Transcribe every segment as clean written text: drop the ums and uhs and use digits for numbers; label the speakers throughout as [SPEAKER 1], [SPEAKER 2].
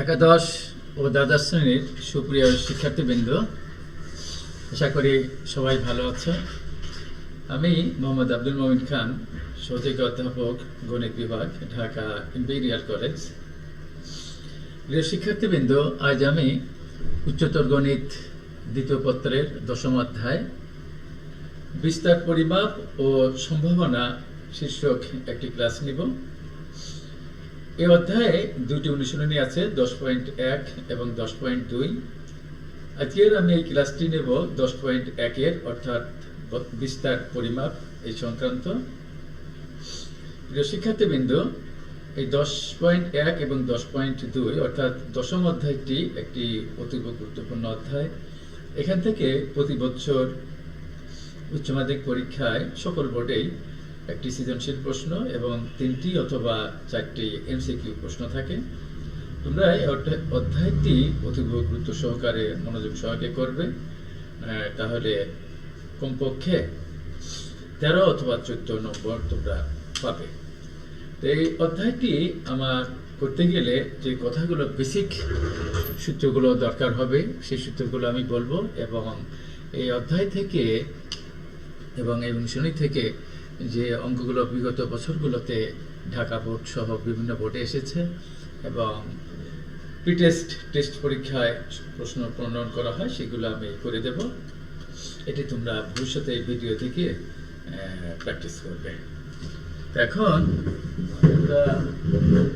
[SPEAKER 1] একাদশ ও দ্বাদশ শ্রেণীর সুপ্রিয় শিক্ষার্থীবৃন্দ, আশা করি সবাই ভালো আছো। আমি মোহাম্মদ আব্দুল মমিন খান, সহযোগী অধ্যাপক, গণিত বিভাগ, ঢাকা ইম্পেরিয়াল কলেজ। প্রিয় শিক্ষার্থীবৃন্দ, আজ আমি উচ্চতর গণিত দ্বিতীয় পত্রের 10ম অধ্যায় বিস্তার, পরিমাপ ও সম্ভাবনা শীর্ষক একটি ক্লাস নিব। এই অধ্যায়ে দুটি অনুশীলনী আছে, 10.1 এবং 10.2। আজকের আমি এই ক্লাসটি নেব 10.1-এর, অর্থাৎ বিস্তার, পরিমাপ এই সংক্রান্ত। প্রিয় শিক্ষার্থীবৃন্দ, এই 10.1 এবং 10.2 অর্থাৎ 10ম অধ্যায়টি একটি অতীব গুরুত্বপূর্ণ অধ্যায়। এখান থেকে প্রতি বছর উচ্চ মাধ্যমিক পরীক্ষায় সকল বোর্ডেই একটি সৃজনশীল প্রশ্ন এবং 3টি অথবা 4টি এমসিকিউ প্রশ্ন থাকে। তোমরা এই অধ্যায়টি অতীব গুরুত্ব সহকারে, মনোযোগ সহকারে করবে, তাহলে কমপক্ষে 13 অথবা 14 নম্বর তোমরা পাবে। তো এই অধ্যায়টি আমার করতে গেলে যে কথাগুলো, বেসিক সূত্রগুলো দরকার হবে, সেই সূত্রগুলো আমি বলবো। এবং এই অধ্যায় থেকে এবং এই অনুশীলনী থেকে যে অঙ্কগুলো বিগত বছরগুলোতে ঢাকা বোর্ড সহ বিভিন্ন বোর্ডে এসেছে এবং টেস্ট পরীক্ষায় প্রশ্ন প্রণয়ন করা হয়, সেগুলো আমি করে দেব। এটি তোমরা ভবিষ্যতে এই ভিডিও থেকে প্র্যাকটিস করবে। এখন আমরা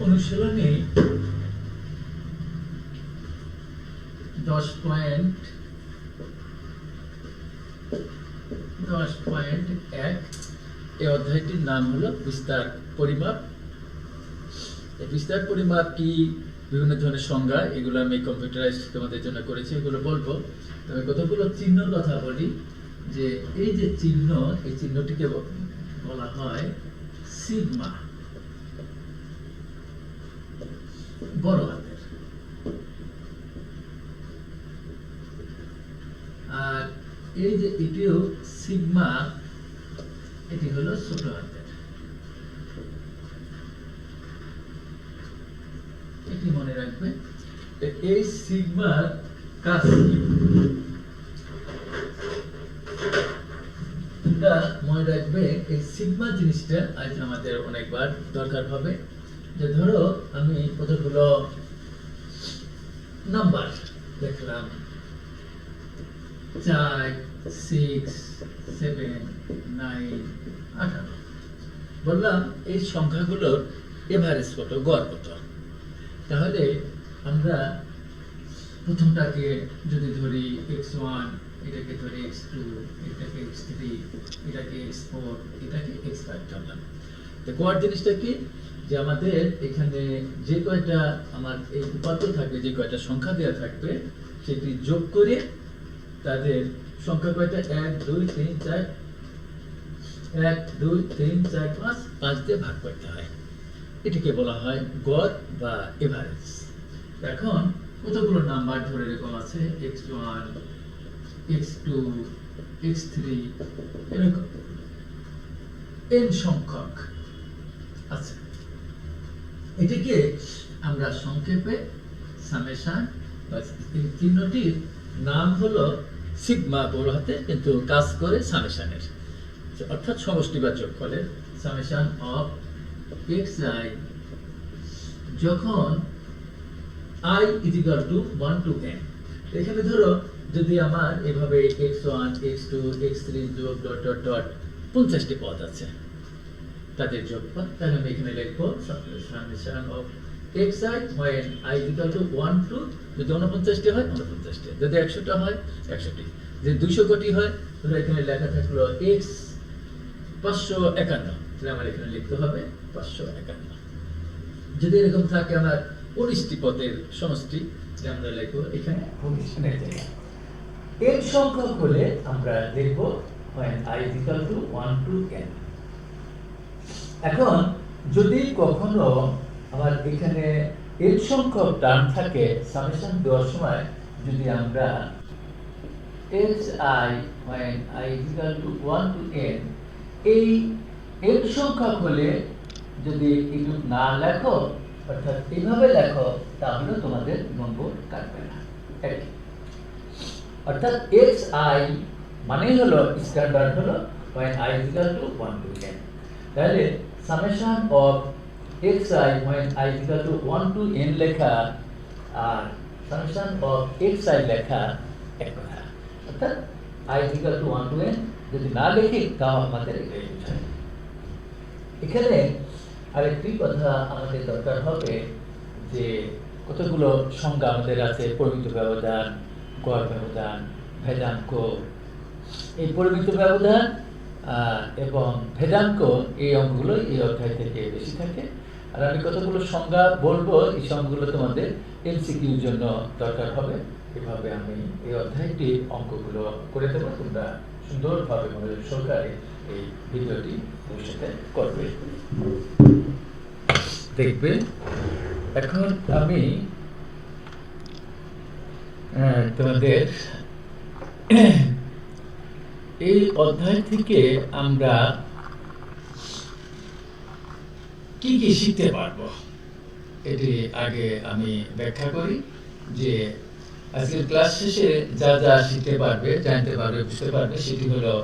[SPEAKER 1] অনুশীলনী 10.1 এই অধ্যায়টির নাম হলো বিস্তার, পরিমাপ। বিস্তার, পরিমাপ কি, বিভিন্ন ধরনের সংজ্ঞা, এগুলো আমি কম্পিউটারাইজ তোমাদের জন্য করেছি, এগুলো বলবো। তবে কতগুলো চিহ্নর কথা বলি। যে এই যে চিহ্ন, এই চিহ্নটিকে বলা হয় সিগমা, বড় হাতের। আর এই যে এটিও সিগমা, এটি হলো ছোট হাতের। এটি মনে রাখবে। এই সিগমার কাজ কি তোমরা মনে রাখবে। এই সিগমা জিনিসটা আজ আমাদের অনেকবার দরকার হবে। যে ধরো আমি কতগুলো নাম্বার দেখলাম, 4, 6, 7, 9, 18। বললাম এই সংখ্যাগুলোর এভারেজ কত, গড় কত। তাহলে আমরা প্রথমটাকে যদি ধরি x1, এটাকে ধরি x2, এটাকে x3, এটাকে x4, এটাকে x5 ধরলাম। তো গড় জিনিসটা কি, যে আমাদের এখানে যে কয়টা আমার এই উপাত্ত থাকবে, যে কয়টা সংখ্যা দেওয়া থাকবে, সেটি যোগ করে তাদের সংখ্যা কয়টা, 1, 2, 3, 4, 1, 2, 3, 4, 5 দিয়ে ভাগ করতে হয়। এটাকে বলা হয় গড় বা এভারেজ। এখন কতগুলো নাম্বার ধরে এরকম আছে, x1, x2, x3, এরকম n সংখ্যক আছে। এটাকে আমরা সংক্ষেপে সামেশন, এই চিহ্নটির নাম হলো সিগমা, বড় হাতে, কিন্তু কাজ করে সামেশনের, অর্থাৎ সমষ্টিবাচক ফলের সামেশন অফ xi যখন i = 1 to n। এখানে ধরো যদি আমার এভাবে x1, x2, x3 যোগ ডট ডট ডট 50টি পদ আছে, তাদের যোগফল, তাহলে আমি এখানে লিখবো summation of xi when i = 1 to, যদি 49টি হয় 49টি, যদি 100টা হয় 100টি, যদি 200 কোটি হয়, তাহলে এখানে লেখা থাকলো x 551, তাহলে আমার এখানে লিখতে হবে 551। যদি এরকম থাকে আমার 19টি পদের সমষ্টি, আমরা লিখবো এখানে 19। n সংখ্যক হলে আমরা লিখব when i = 1 to n। এখন যদি কখনো আমার এখানে n সংখ্যক টার্ম থাকে, সামেশন দেওয়ার সময় যদি আমরা xi when i = 1 to n, এই n সংখ্যক হলে যদি একটু না লেখো, অর্থাৎ এইভাবে লেখো, তাহলে তোমাদের নম্বর কাটবে না। অর্থাৎ এক্স আই মানে হলো স্ট্যান্ডার্ড হলো when I is equal to 1 to n, তাহলে summation of X I when I is equal to 1 to n লেখা আর সামেশন অফ এক্স আই লেখা এক কথা। অর্থাৎ I is equal to 1 to n যদি না লিখি তাও আমাদের এটাই বোঝায়। এখানে আরেকটি কথা আমাদের দরকার হবে যে কতগুলো সংজ্ঞা আমাদের আছে, পরিমিত ব্যবধান, গড় ব্যবধান, ভেদাঙ্ক। এই পরিমিত ব্যবধান এবং ভেদাঙ্ক এই অঙ্কগুলো এই অধ্যায় থেকে বেশি থাকে। আর আমি কতগুলো সংজ্ঞা বলবো, এই সংজ্ঞাগুলো তোমাদের এমসিকিউর জন্য দরকার হবে। এভাবে আমি এই অধ্যায়টি অঙ্কগুলো করে দেবো, তোমরা সুন্দরভাবে মনোযোগ সহকারে এই ভিডিওটি ভবিষ্যতে করবে, দেখবে। এখন আমি তোমাদের এই অধ্যায় থেকে আমরা কি কি শিখতে পারবো এটি আগে আমি ব্যাখ্যা করি। যে আজকের ক্লাস শেষে যা যা শিখতে পারবে, জানতে পারবে, বুঝতে পারবে, সেটি হলো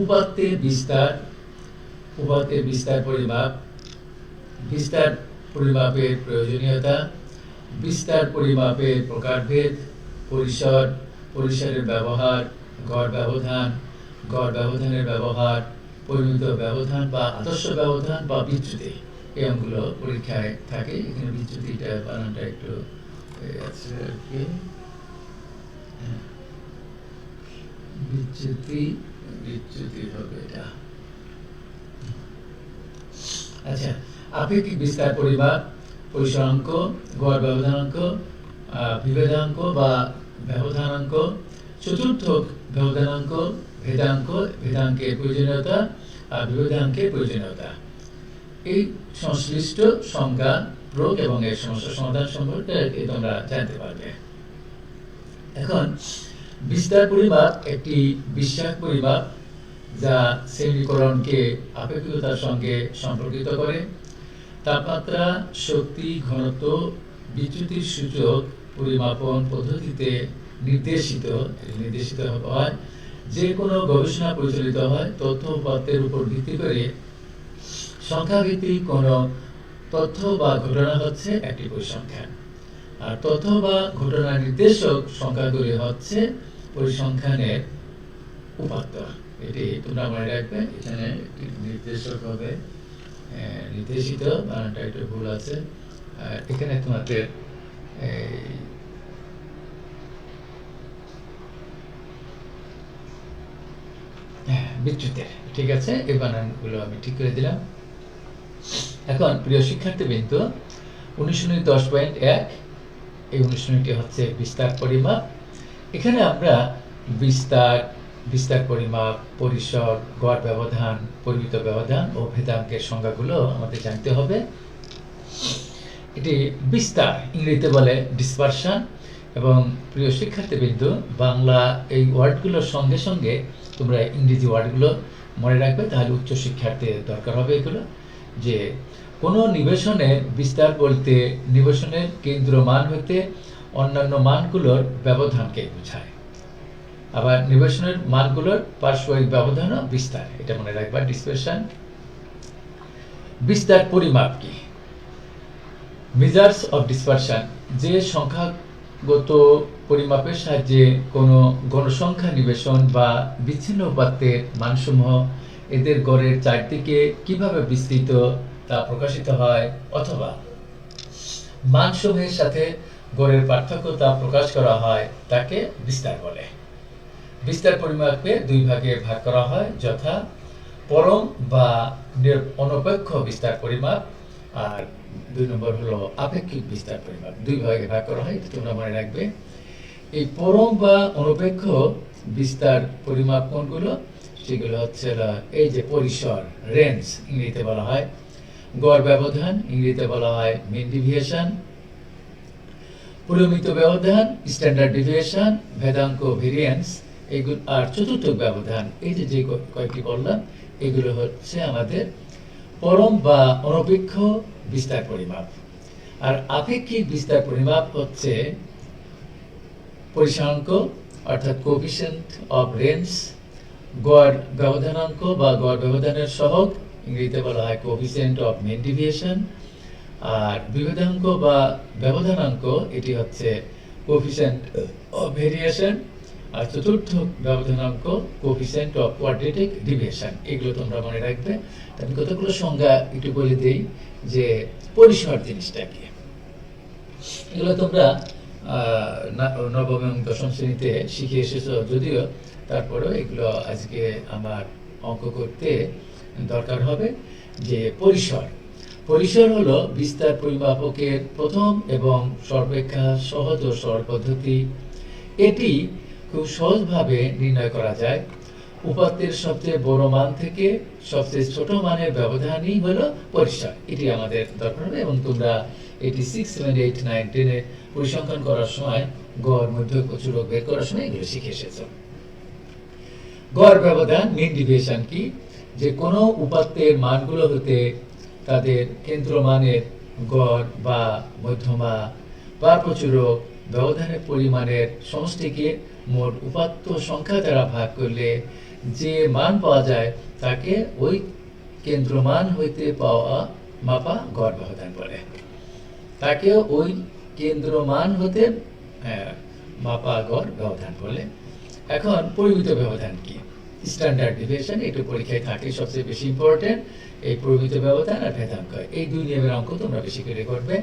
[SPEAKER 1] উপাত্তের বিস্তার, উপাত্তের বিস্তার পরিমাপ, বিস্তার পরিমাপের প্রয়োজনীয়তা, বিস্তার পরিমাপের প্রকারভেদ, পরিসর, পরিসরের ব্যবহার, গড় ব্যবধান, গড় ব্যবধানের ব্যবহার, পরিমিত ব্যবধান বা আদর্শ ব্যবধান বা বিচ্যুতি। এই অঙ্কগুলো পরীক্ষায় থাকে। এখানে বিচ্যুতিটা বানানটা একটু আছে আর কি, বিচ্যুতি, বিচ্যুতি হবে এটা। আচ্ছা, আপেক্ষিক বিস্তার পরিমাপ, পরিসরাঙ্ক, গড় ব্যবধানাঙ্ক, বিভেদাঙ্ক বা ব্যবধানাঙ্ক, চতুর্থ ব্যবধানাঙ্ক, ভেদাঙ্ক, ভেদাঙ্কের প্রয়োজনীয়তা আর বিভেদাঙ্কের প্রয়োজনীয়তা। এই সংশ্লিষ্ট সংজ্ঞা, প্রয়োগ এবং এর সমস্যা সমাধান সম্পর্কে তোমরা জানতে পারবে। এখন বিস্তার পরিমাপ একটি বিশ্বাস পরিমাপ যা শ্রেণীকরণকে আপেক্ষিকতার সঙ্গে সম্পর্কিত করে। তাপমাত্রা, শক্তি, ঘনত্ব, বিচ্যুতির সূচক পরিমাপন পদ্ধতিতে নির্দেশিত হয়। যে কোনো গবেষণা পরিচালিত হয় তথ্য উপাত্তের উপর ভিত্তি করে। সংখ্যাভিত্তিক কোনো তথ্য বা ঘটনা হচ্ছে একটি পরিসংখ্যান, আর তথ্য বা ঘটনা নির্দেশক সংখ্যাগুলি হচ্ছে পরিসংখ্যানের উপাত্ত। এটি তোমরা মনে রাখবে। এখানে একটি নির্দেশক হবে, নির্দেশিত বানানটা একটু ভুল আছে। আর এখানে তোমাদের বিচ্যুতি, ঠিক আছে, এই বানানগুলো আমি ঠিক করে দিলাম। এখন প্রিয় শিক্ষার্থীবৃন্দ, অনুশীলনী 10.1 এই অনুশীলনীটি হচ্ছে বিস্তার পরিমাপ। এখানে আমরা বিস্তার পরিমাপ, পরিসর, গড় ব্যবধান, পরিমিত ব্যবধান ও ভেদাঙ্কের সংজ্ঞাগুলো আমাদের জানতে হবে। এটি বিস্তার, ইংরেজিতে বলে ডিসপারশন। এবং প্রিয় শিক্ষার্থীবৃন্দ, বাংলা এই ওয়ার্ডগুলোর সঙ্গে সঙ্গে তোমরা ইংরেজি ওয়ার্ডগুলো মনে রাখবে, তাহলে উচ্চ শিক্ষার্থীর দরকার হবে এগুলো। যে কোনো নিবেশনের বিস্তার বলতে নিবেশনের কেন্দ্র মান হইতে অন্যান্য মানগুলোর ব্যবধানকে বোঝায়। আবার নিবেশনের মানগুলোর পারস্পরিক ব্যবধানও বিস্তার, এটা মনে রাখবা, ডিসপারশন। বিস্তার পরিমাপ কি? মেজার্স অফ ডিসপারশন, যে সংখ্যাগত পরিমাপের সাহায্যে কোনো গণসংখ্যা নিবেশন বা বিচ্ছিন্ন উপাত্তের মানসমূহ এদের গড়ের চারদিকে কিভাবে বিস্তৃত তা প্রকাশিত হয়, অথবা মানসমূহের সাথে গড়ের পার্থক্য তা প্রকাশ করা হয়, তাকে বিস্তার বলে। বিস্তার পরিমাপকে দুই ভাগে ভাগ করা হয়, যথা পরম বা অনপেক্ষ বিস্তার পরিমাপ আর 2 নম্বর হলো আপেক্ষিক বিস্তার পরিমাপ। দুই ভাগে ভাগ করা হয়, তোমরা মনে রাখবে। এই পরম বা অনপেক্ষ বিস্তার পরিমাপ কোনগুলো? সেগুলো হচ্ছে এই যে পরিসর, রেঞ্জ ইংরেজিতে বলা হয়, গড় ব্যবধান ইংরেজিতে বলা হয় মিন ডেভিয়েশন, পরিমিত ব্যবধান স্ট্যান্ডার্ড ডেভিয়েশন, ভেদাঙ্ক ভেরিয়েন্স এইগুলো, আর চতুর্থ ব্যবধান। এই যে কয়েকটি বললাম, এগুলো হচ্ছে আমাদের পরম বা অনপেক্ষ বিস্তার পরিমাপ। আর আপেক্ষিক বিস্তার পরিমাপ হচ্ছে পরিসংখ্যাঙ্ক অর্থাৎ কোএফিসিয়েন্ট অফ রেঞ্জ, গড় ব্যবধানাঙ্ক বা গড় ব্যবধানের সহগ, ইংরেজিতে বলা হয় কোএফিসিয়েন্ট অফ মিন ডেভিয়েশন। আর বিভেদাঙ্ক বা ব্যবধানাঙ্ক এটি হচ্ছে কোএফিসিয়েন্ট অফ ভেরিয়েশন। আর চতুর্থ ব্যবধানাঙ্ক কোএফিসিয়েন্ট অফ কোয়াড্রেটিক ডেভিয়েশন। এগুলো তোমরা মনে রাখবে। আমি কতগুলো সংজ্ঞা একটু বলে দিই যে পরিসর জিনিসটা কি। এগুলো তোমরা নবম এবং দশম শ্রেণীতে শিখে এসেছো যদিও, তারপরেও এগুলো আজকে আমার অঙ্ক করতে দরকার হবে। যে পরিসর হলো বিস্তার পরিমাপকের প্রথম এবং সর্বাপেক্ষা সহজ ও সরল পদ্ধতি। এটি খুব সহজভাবে নির্ণয় করা যায়। উপাত্তের সবচেয়ে বড় মান থেকে সবচেয়ে ছোট মানের ব্যবধানই হলো পরিসর। এটি আমাদের দরকার হবে এবং তোমরা এটি 6, 7, 8, 9, 10 এ পরিসংখ্যান করার সময় গড়, মধ্য, প্রচুরক বের করার সময় এগুলো শিখে এসেছো। গড় ব্যবধান মিন ডেভিয়েশন কি? যে কোনো উপাত্তের মানগুলো হতে তাদের কেন্দ্র মানের গড় বা মধ্যমা বা প্রচুরক ব্যবধানের পরিমাণের সমষ্টিকে মোট উপাত্ত সংখ্যা দ্বারা ভাগ করলে যে মান পাওয়া যায় তাকে ওই কেন্দ্রমান হইতে পাওয়া মাপা গড় ব্যবধান বলে। তাকে ওই কেন্দ্রমান হতে মাপা গড় ব্যবধান বলে। এখন পরিমিত ব্যবধান কি? স্ট্যান্ডার্ড ডেভিয়েশন, এটা পরীক্ষায় থাকে সবচেয়ে বেশি ইম্পর্টেন্ট। এই পরিমিত ব্যবধান আর ভেদাঙ্ক, এই দুই নিয়মের অঙ্ক তোমরা বেশি করে করবে।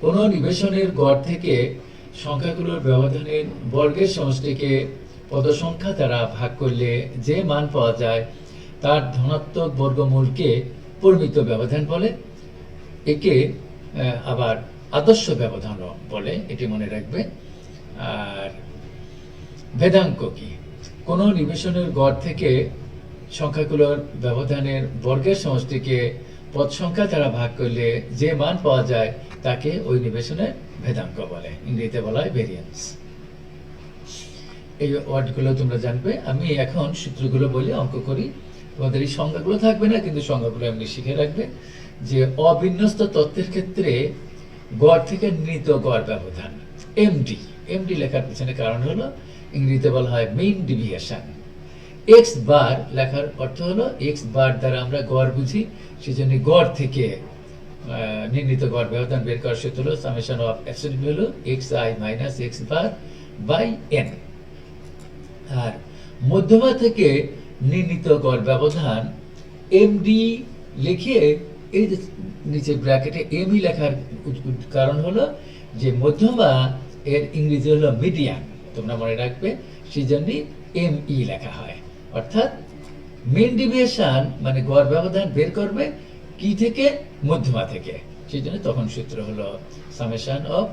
[SPEAKER 1] কোন নিবেশনের গড় থেকে সংখ্যাগুলোর ব্যবধানের বর্গের সমষ্টিকে পদসংখ্যা দ্বারা ভাগ করলে যে মান পাওয়া যায় তার ধনাত্মক বর্গমূলকে পরিমিত ব্যবধান বলে। একে আবার আদর্শ ব্যবধানও বলে, এটি মনে রাখবে। আর ভেদাঙ্ক কি? কোন নিবেশনের গড় থেকে সংখ্যাগুলোর ব্যবধানের বর্গের সমষ্টিকে পদ সংখ্যা দ্বারা ভাগ করলে যে মান পাওয়া যায় তাকে ওই নিবেশনের ভেদাঙ্ক বলে, ইংরেজিতে বলা হয় ভেরিয়েন্স। এই ওয়ার্ডগুলো তোমরা জানবে। আমি এখন সূত্রগুলো বলে অঙ্ক করি। তোমাদের এই সংজ্ঞাগুলো থাকবে না, কিন্তু সংজ্ঞাগুলো এমনি শিখে রাখবে। যে অবিন্যস্ত তথ্যের ক্ষেত্রে গড় থেকে নির্ণীত গড় ব্যবধান এমডি লেখার পিছনে কারণ হলো ইংরেজিতে বলা হয় মিন ডেভিয়েশন। এক্স বার লেখার অর্থ হলো এক্স বার দ্বারা আমরা গড় বুঝি, সেজন্য গড় থেকে নির্ণীত গড় ব্যবধান বের করার সূত্র হলো summation of absolute value xi minus x bar by n। আর মধ্যমা থেকে নির্ণীত গড় ব্যবধান এমডি লিখে এই যে নিচে ব্র্যাকেটে এমই লেখার কারণ হলো যে মধ্যমা এর ইংরেজি হলো মিডিয়ান, তোমরা মনে রাখবে, সেই জন্যই এমই লেখা হয়। অর্থাৎ মিন ডেভিয়েশন মানে গড় ব্যবধান বের করবে কি থেকে? মধ্যমা থেকে। সেই জন্য তখন সূত্র হলো summation of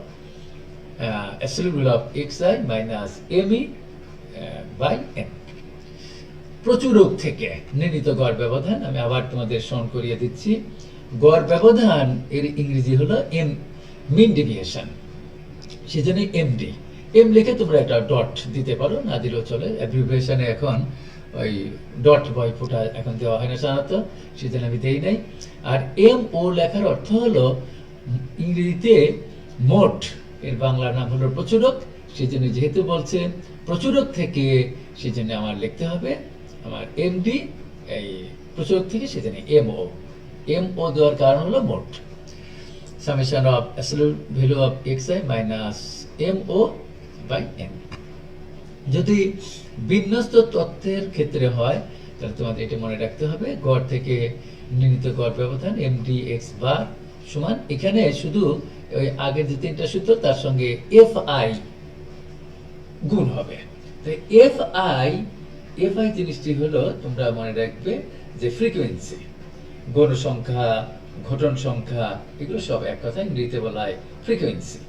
[SPEAKER 1] absolute value of xi minus me by n। প্রচুরক থেকে নির্ণীত গড় ব্যবধান আমি আবার তোমাদের স্মরণ করিয়ে দিচ্ছি। গড় ব্যবধান এর ইংরেজি হলো মিন ডেভিয়েশন, সেজন্য এমডি। এম লিখে তোমরা একটা ডট দিতে পারো, না দিলেও চলে। অ্যাব্রিভিয়েশনে এখন ওই ডট বয় ফোটা এখন দেওয়া হয় না সাধারণত, সেজন্য আমি দেই নাই। আর এম ও লেখার অর্থ হলো ইংরেজিতে মোট, এর বাংলা নাম হলো প্রচুরক, সেজন্য যেহেতু বলছে প্রচুরক থেকে, সেজন্য আমার লিখতে হবে আমার এমডি এই প্রচুরক থেকে, সেজন্য এমও দেওয়ার কারণ হলো মোট। Summation of absolute value of xi minus mo by n। যদি বিন্যস্ত তথ্যের ক্ষেত্রে হয় তাহলে তোমাদের এটা মনে রাখতে হবে, গড় থেকে নির্ণীত গড় ব্যবধান এমডি এক্স বার সমান, এখানে শুধু ওই আগের যে তিনটা সূত্র তার সঙ্গে এফআই গুণ হবে। তো এফআই জিনিসটি হলো তোমরা মনে রাখবে যে ফ্রিকোয়েন্সি, গণসংখ্যা, ঘটন সংখ্যা, এগুলো সব এক কথা, ইংরেজিতে বলা হয় ফ্রিকোয়েন্সি।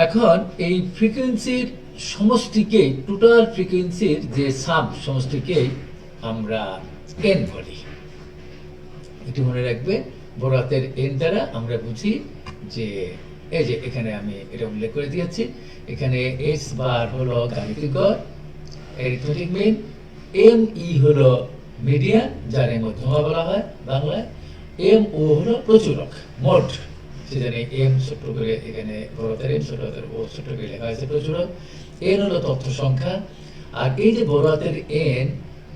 [SPEAKER 1] এখন এই ফ্রিকোয়েন্সির সমষ্টিকে, টোটাল ফ্রিকোয়েন্সির যে সাম সমষ্টিকে আমরা এন বলি। এটি মনে রাখবে, বড় হাতের এন দ্বারা আমরা বুঝি যে এই যে এখানে আমি এটা উল্লেখ করে দিয়েছি, এখানে এক্স বার হলো গাণিতিক গড়, অ্যারিথমেটিক মিন, এম ই হলো মিডিয়ান যার মধ্যমা বলা হয় বাংলায়, এম ও হলো প্রচুরক মোট, সেখানে এম ছোট করে এখানে বড় হাতের এম ছোট হাতের ও ছোট করে লেখা হয়েছে প্রচুরক। এন হলো তথ্য সংখ্যা, আর এই যে বড় হাতের এন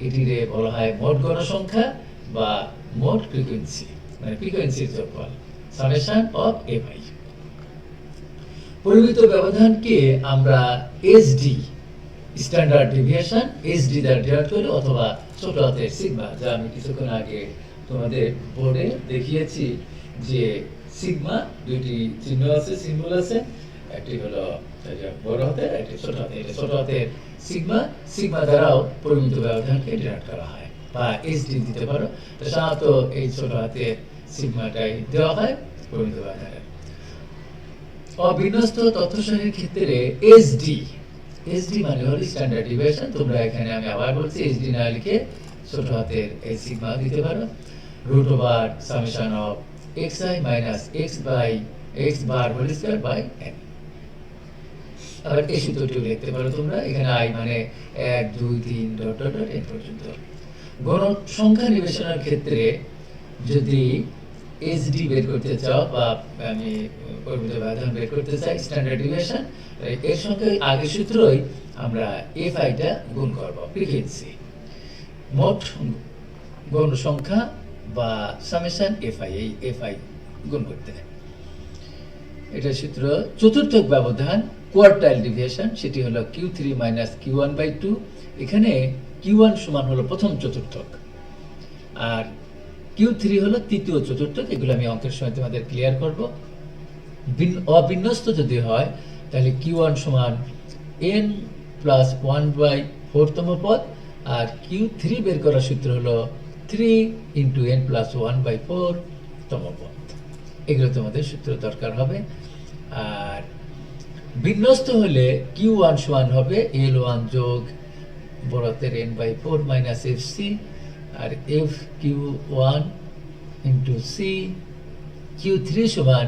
[SPEAKER 1] এটিরে বলা হয় মোট গণসংখ্যা বা মোট ফ্রিকোয়েন্সি, মানে ফ্রিকোয়েন্সির যোগফল, সামেশন অফ এম আই। পরিমিত ব্যবধানকে আমরা এসডি, স্ট্যান্ডার্ড ডেভিয়েশন, এসডি দ্বারা ডিনোট করি, অথবা ছোট হাতের সিগমা, যা আমি কিছুক্ষণ আগে তোমাদের বোর্ডে দেখিয়েছি যে সিগমা দুইটি চিহ্ন আছে, সিম্বল আছে, একটি হলো বড় হাতের, একটি ছোট হাতের। ছোট হাতের সিগমা, সিগমা দ্বারাও পরিমিত ব্যবধানকে ডিনোট করা হয়, বা এসডি দিতে পারো। সাধারণত এই ছোট হাতের সিগমাটাই দেওয়া হয় পরিমিত ব্যবধানের। অবিন্যস্ত তথ্য সারির ক্ষেত্রে এসডি, এসডি মানে হলো স্ট্যান্ডার্ড ডেভিয়েশন। তোমরা এখানে আমি আবার বলছি, এসডি না লিখে ছোট হাতের এই সিগমা দিতে পারো। Root over summation of xi minus x by x bar whole square by n। আবার এই সূত্রটিও লিখতে পারো তোমরা, এখানে i মানে 1 2 3 ডট ডট ডট n পর্যন্ত। গণ সংখ্যা নিবেশনের ক্ষেত্রে যদি এসডি বের করতে চাও, বা আমি পরিমিত ব্যবধান বের করতে চাই, স্ট্যান্ডার্ড ডেভিয়েশন, এর সঙ্গে আগের সূত্রই আমরা এফআই টা গুণ করব, ফ্রিকোয়েন্সি, মোট গণ সংখ্যা বা সামেশন এফআই, এই এফআই গুণ করতে। এটা সূত্র। চতুর্থক ব্যবধান কোয়ার্টাইল ডেভিয়েশন, সেটি হলো Q3 মাইনাস Q1 বাই 2। এখানে Q1 সমান হলো প্রথম চতুর্থক, আর Q3 হলো তৃতীয় চতুর্থক। এগুলো আমি অঙ্কের সময় তোমাদের ক্লিয়ার করব। অবিন্যস্ত যদি হয় তাহলে Q1 সমান n প্লাস 1/4 তম পদ, আর Q3 বের করার সূত্র হলো 3 ইন্টু n প্লাস 1/4 তম পদ। এগুলো তোমাদের সূত্র দরকার হবে। আর বিন্যস্ত হলে Q1 সমান হবে L1 যোগ বড় হাতের n/4 মাইনাস fc, আর fq1 ইন্টু c। Q3 সমান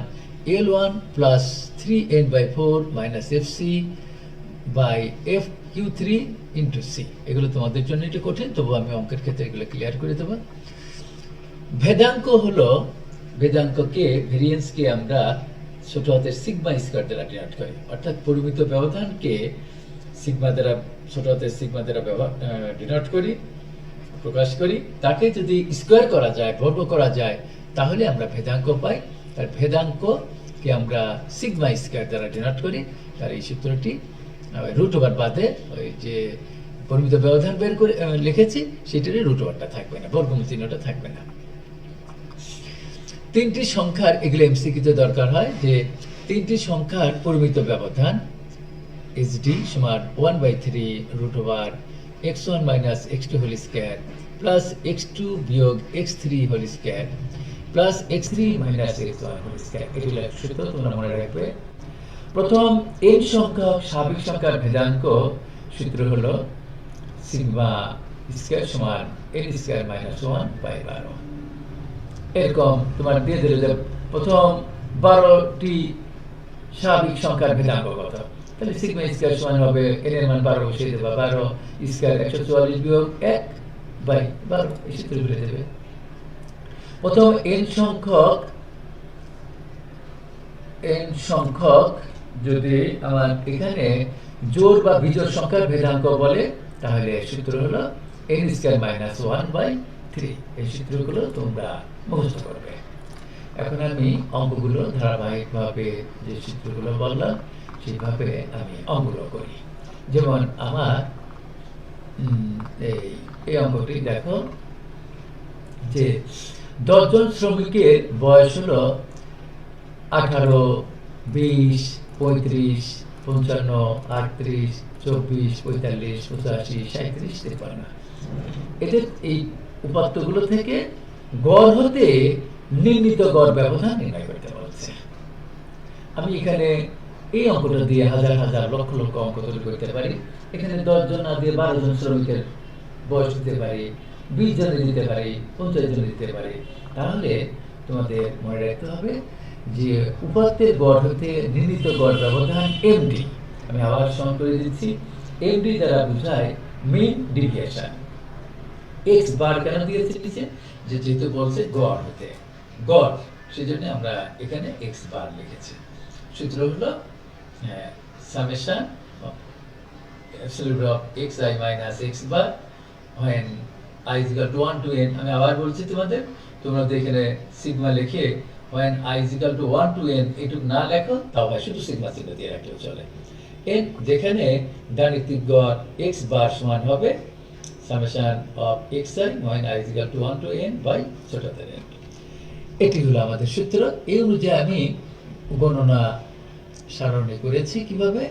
[SPEAKER 1] L1 plus 3n/4 minus fc by fq3 into c। এগুলো তোমাদের জন্য একটু কঠিন, তবু আমি অঙ্কের ক্ষেত্রে এগুলো ক্লিয়ার করে দেবো। ভেদাঙ্ক হলো, ভেদাঙ্ককে, ভেরিয়েন্সকে আমরা ছোট হাতের সিগমা স্কয়ার দ্বারা ডিনোট করি, অর্থাৎ পরিমিত ব্যবধানকে সিগমা দ্বারা, ছোট হাতের সিগমা দ্বারা ডিনোট করি, প্রকাশ করি। তাকে যদি স্কয়ার করা যায়, বর্গ করা যায়, তাহলে আমরা ভেদাঙ্ক পাই। তার ভেদাঙ্ককে আমরা সিগমা স্কয়ার দ্বারা ডিনোট করি। তার এই সূত্রটি রুট ওভার বাদে ওই যে পরিমিত ব্যবধান বের করে লিখেছি, সেটারই রুট ওভারটা থাকবে না, বর্গমূল চিহ্নটা থাকবে না। তিনটি সংখ্যার, এগুলো এমসিকিউতে দরকার হয়, যে তিনটি সংখ্যার পরিমিত ব্যবধান এসডি সমান 1/3 root over x1 minus x2 whole square plus x2 বিয়োগ x3 whole square plus x3 minus x1 whole square. এগুলো সূত্র তোমরা মনে রাখবে। প্রথম n সংখ্যক স্বাভাবিক সংখ্যার ভেদাঙ্ক সূত্র হলো সিগমা স্কয়ার সমান n স্কয়ার মাইনাস 1/12। এরকম তোমার দিয়ে দিলে যে প্রথম 12টি স্বাভাবিক সংখ্যার ভেদাঙ্ক কত, তাহলে সিগমা স্কয়ার সমান হবে n এর মান 12 বসিয়ে দেবা, 12 স্কয়ার 144 বিয়োগ 1/12, এই সূত্র বলে দেবে। প্রথম n সংখ্যক যদি আমার এখানে জোড় বা বিজোড় সংখ্যার ভেদাঙ্ক বলে, তাহলে সূত্র হলো n স্কয়ার মাইনাস 1/3। এই সূত্রগুলো তোমরা মুখস্থ করবে। এখন আমি অঙ্কগুলো ধারাবাহিকভাবে যে সূত্রগুলো বললাম সেইভাবে আমি অঙ্কগুলো করি। যেমন আমার এই অঙ্কটি দেখো, যে 10 জন শ্রমিকের বয়স হলো 18, 20, 35, 55, 38, 24, 45, 85, 37, 53। এদের এই উপাত্তগুলো থেকে গড় হতে নির্ণীত গড় ব্যবধান নির্ণয় করতে বলছে। আমি এখানে এই অঙ্কটা দিয়ে হাজার হাজার লক্ষ লক্ষ অঙ্ক তৈরি করতে পারি। এখানে 10 জন না দিয়ে 12 জন শ্রমিকের বয়স দিতে পারি, 20 জনের দিতে পারি, 50 জনের দিতে পারি। তাহলে তোমাদের মনে রাখতে হবে যে উপাত্তের গড় হতে নির্ণীত গড় ব্যবধান এমডি। আমি আবার স্মরণ করে দিচ্ছি, এমডি দ্বারা বোঝায় মিন ডেভিয়েশন। এক্স বার কেন দিয়েছে নিচে, যে যেহেতু বলছে গড় হতে, গড়, সেজন্য আমরা এখানে এক্স বার লিখেছি। সূত্র হলো summation absolute of xi minus x bar when I is equal to 1 to n। আমি আবার বলছি তোমাদের, তোমরা তো এখানে সিগমা লিখে when I is equal to 1 to n এটুকু না লেখো, তাও হয় শুধু সিগমা চিহ্ন দিয়ে রাখলেও চলে। n যেখানে গাণিতিক গড় x বার সমান হবে summation of xi when I is equal to 1 to n by ছোট হাতের n। এটি হলো আমাদের সূত্র। এই অনুযায়ী আমি গণনা সারণী করেছি কিভাবে,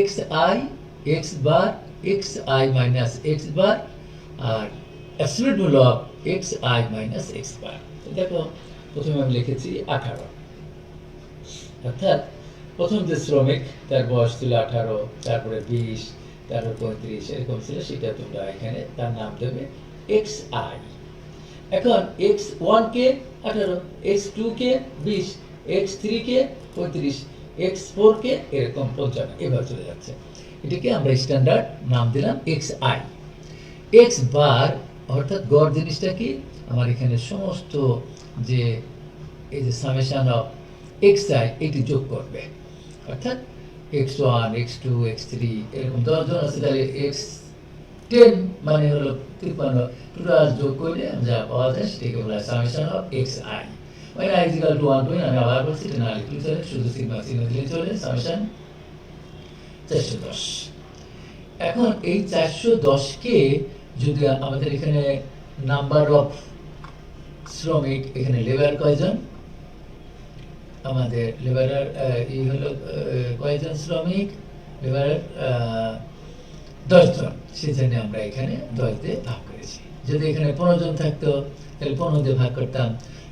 [SPEAKER 1] xi x bar xi minus x bar আর absolute value of xi minus x bar. দেখো প্রথমে আমি লিখেছি 18, অর্থাৎ প্রথম যে শ্রমিক তার বয়স ছিল 18, তারপরে 20, তারপর 35 এরকম ছিল, সেটা তোমরা এখানে তার নাম দেবে xi। এখন x1 কে 18, x2 কে 20, x3 কে 35, x4 কে এরকম 55, এভাবে চলে যাচ্ছে। এটাকে আমরা স্ট্যান্ডার্ড নাম দিলাম xi। x বার অর্থাৎ গড় জিনিসটা কি, আমার এখানে সমস্ত যে এই যে সামেশন অফ xi এটি যোগ করবে, অর্থাৎ x1 x2 x3 এরকম 10 জন আছে, তাহলে x10 মানে হলো 53, টোটাল যোগ করলে যা পাওয়া যায় সেটাকে বলা হয় সামেশন অফ xi। মানে i is equal to 1 to n, আমি আবার বলছি এটা না লিখলে চলে, শুধু সিগমা চিহ্ন দিলে চলে, সামেশন 410। এখন এই 410 কে যদি আমাদের এখানে নাম্বার অফ শ্রমিক, এখানে লেবার কয়জন, আমাদের লেবারের এই হলো কয়জন শ্রমিক, লেবারের 10 জন, সেজন্য আমরা এখানে 10 দিয়ে ভাগ করেছি। যদি এখানে 15 জন থাকতো তাহলে 15 দিয়ে ভাগ করতাম,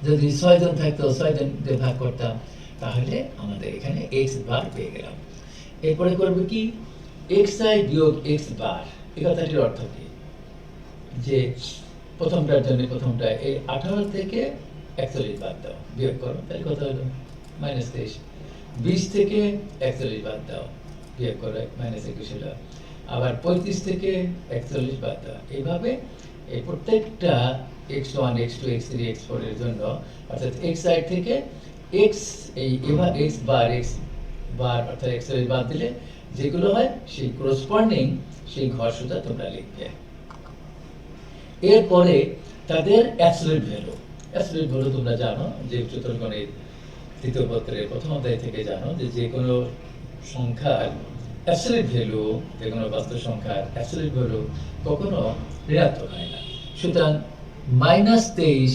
[SPEAKER 1] যদি 6 জন থাকতো 6 জন দিয়ে ভাগ করতাম, তাহলে আমাদের এখানে x বার পেয়ে গেলাম। এরপরে করবে কি, xi বিয়োগ x বার। এই কথাটির অর্থ কি, যে প্রথমটার জন্য প্রথমটা এই 18 থেকে 41 বাদ দাও, বিয়োগ করো, তাহলে কত হলো -23। 20 থেকে 41 বাদ দাও, বিয়োগ করে -21 হলো। আবার 35 থেকে 41 বাদ দাও। এইভাবে এই প্রত্যেকটা x1 x2 x3 x4 এর জন্য, অর্থাৎ x সাইড থেকে x এই এবার x বার অর্থাৎ x বাদ দিলে যেগুলো হয় সেই করসপন্ডিং সেই ঘরসূত্র তোমরা লিখবে। এরপরে তাদের অ্যাবসলিউট ভ্যালু তোমরা জানো, যে চতুর্গণিত তৃতীয় পত্রের প্রথম অধ্যায় থেকে জানো, যে যে কোনো সংখ্যার অ্যাবসলিউট ভ্যালু, যে কোনো বাস্তব সংখ্যার অ্যাবসলিউট ভ্যালু কখনো ঋণাত্মক হয় না। সুতরাং -23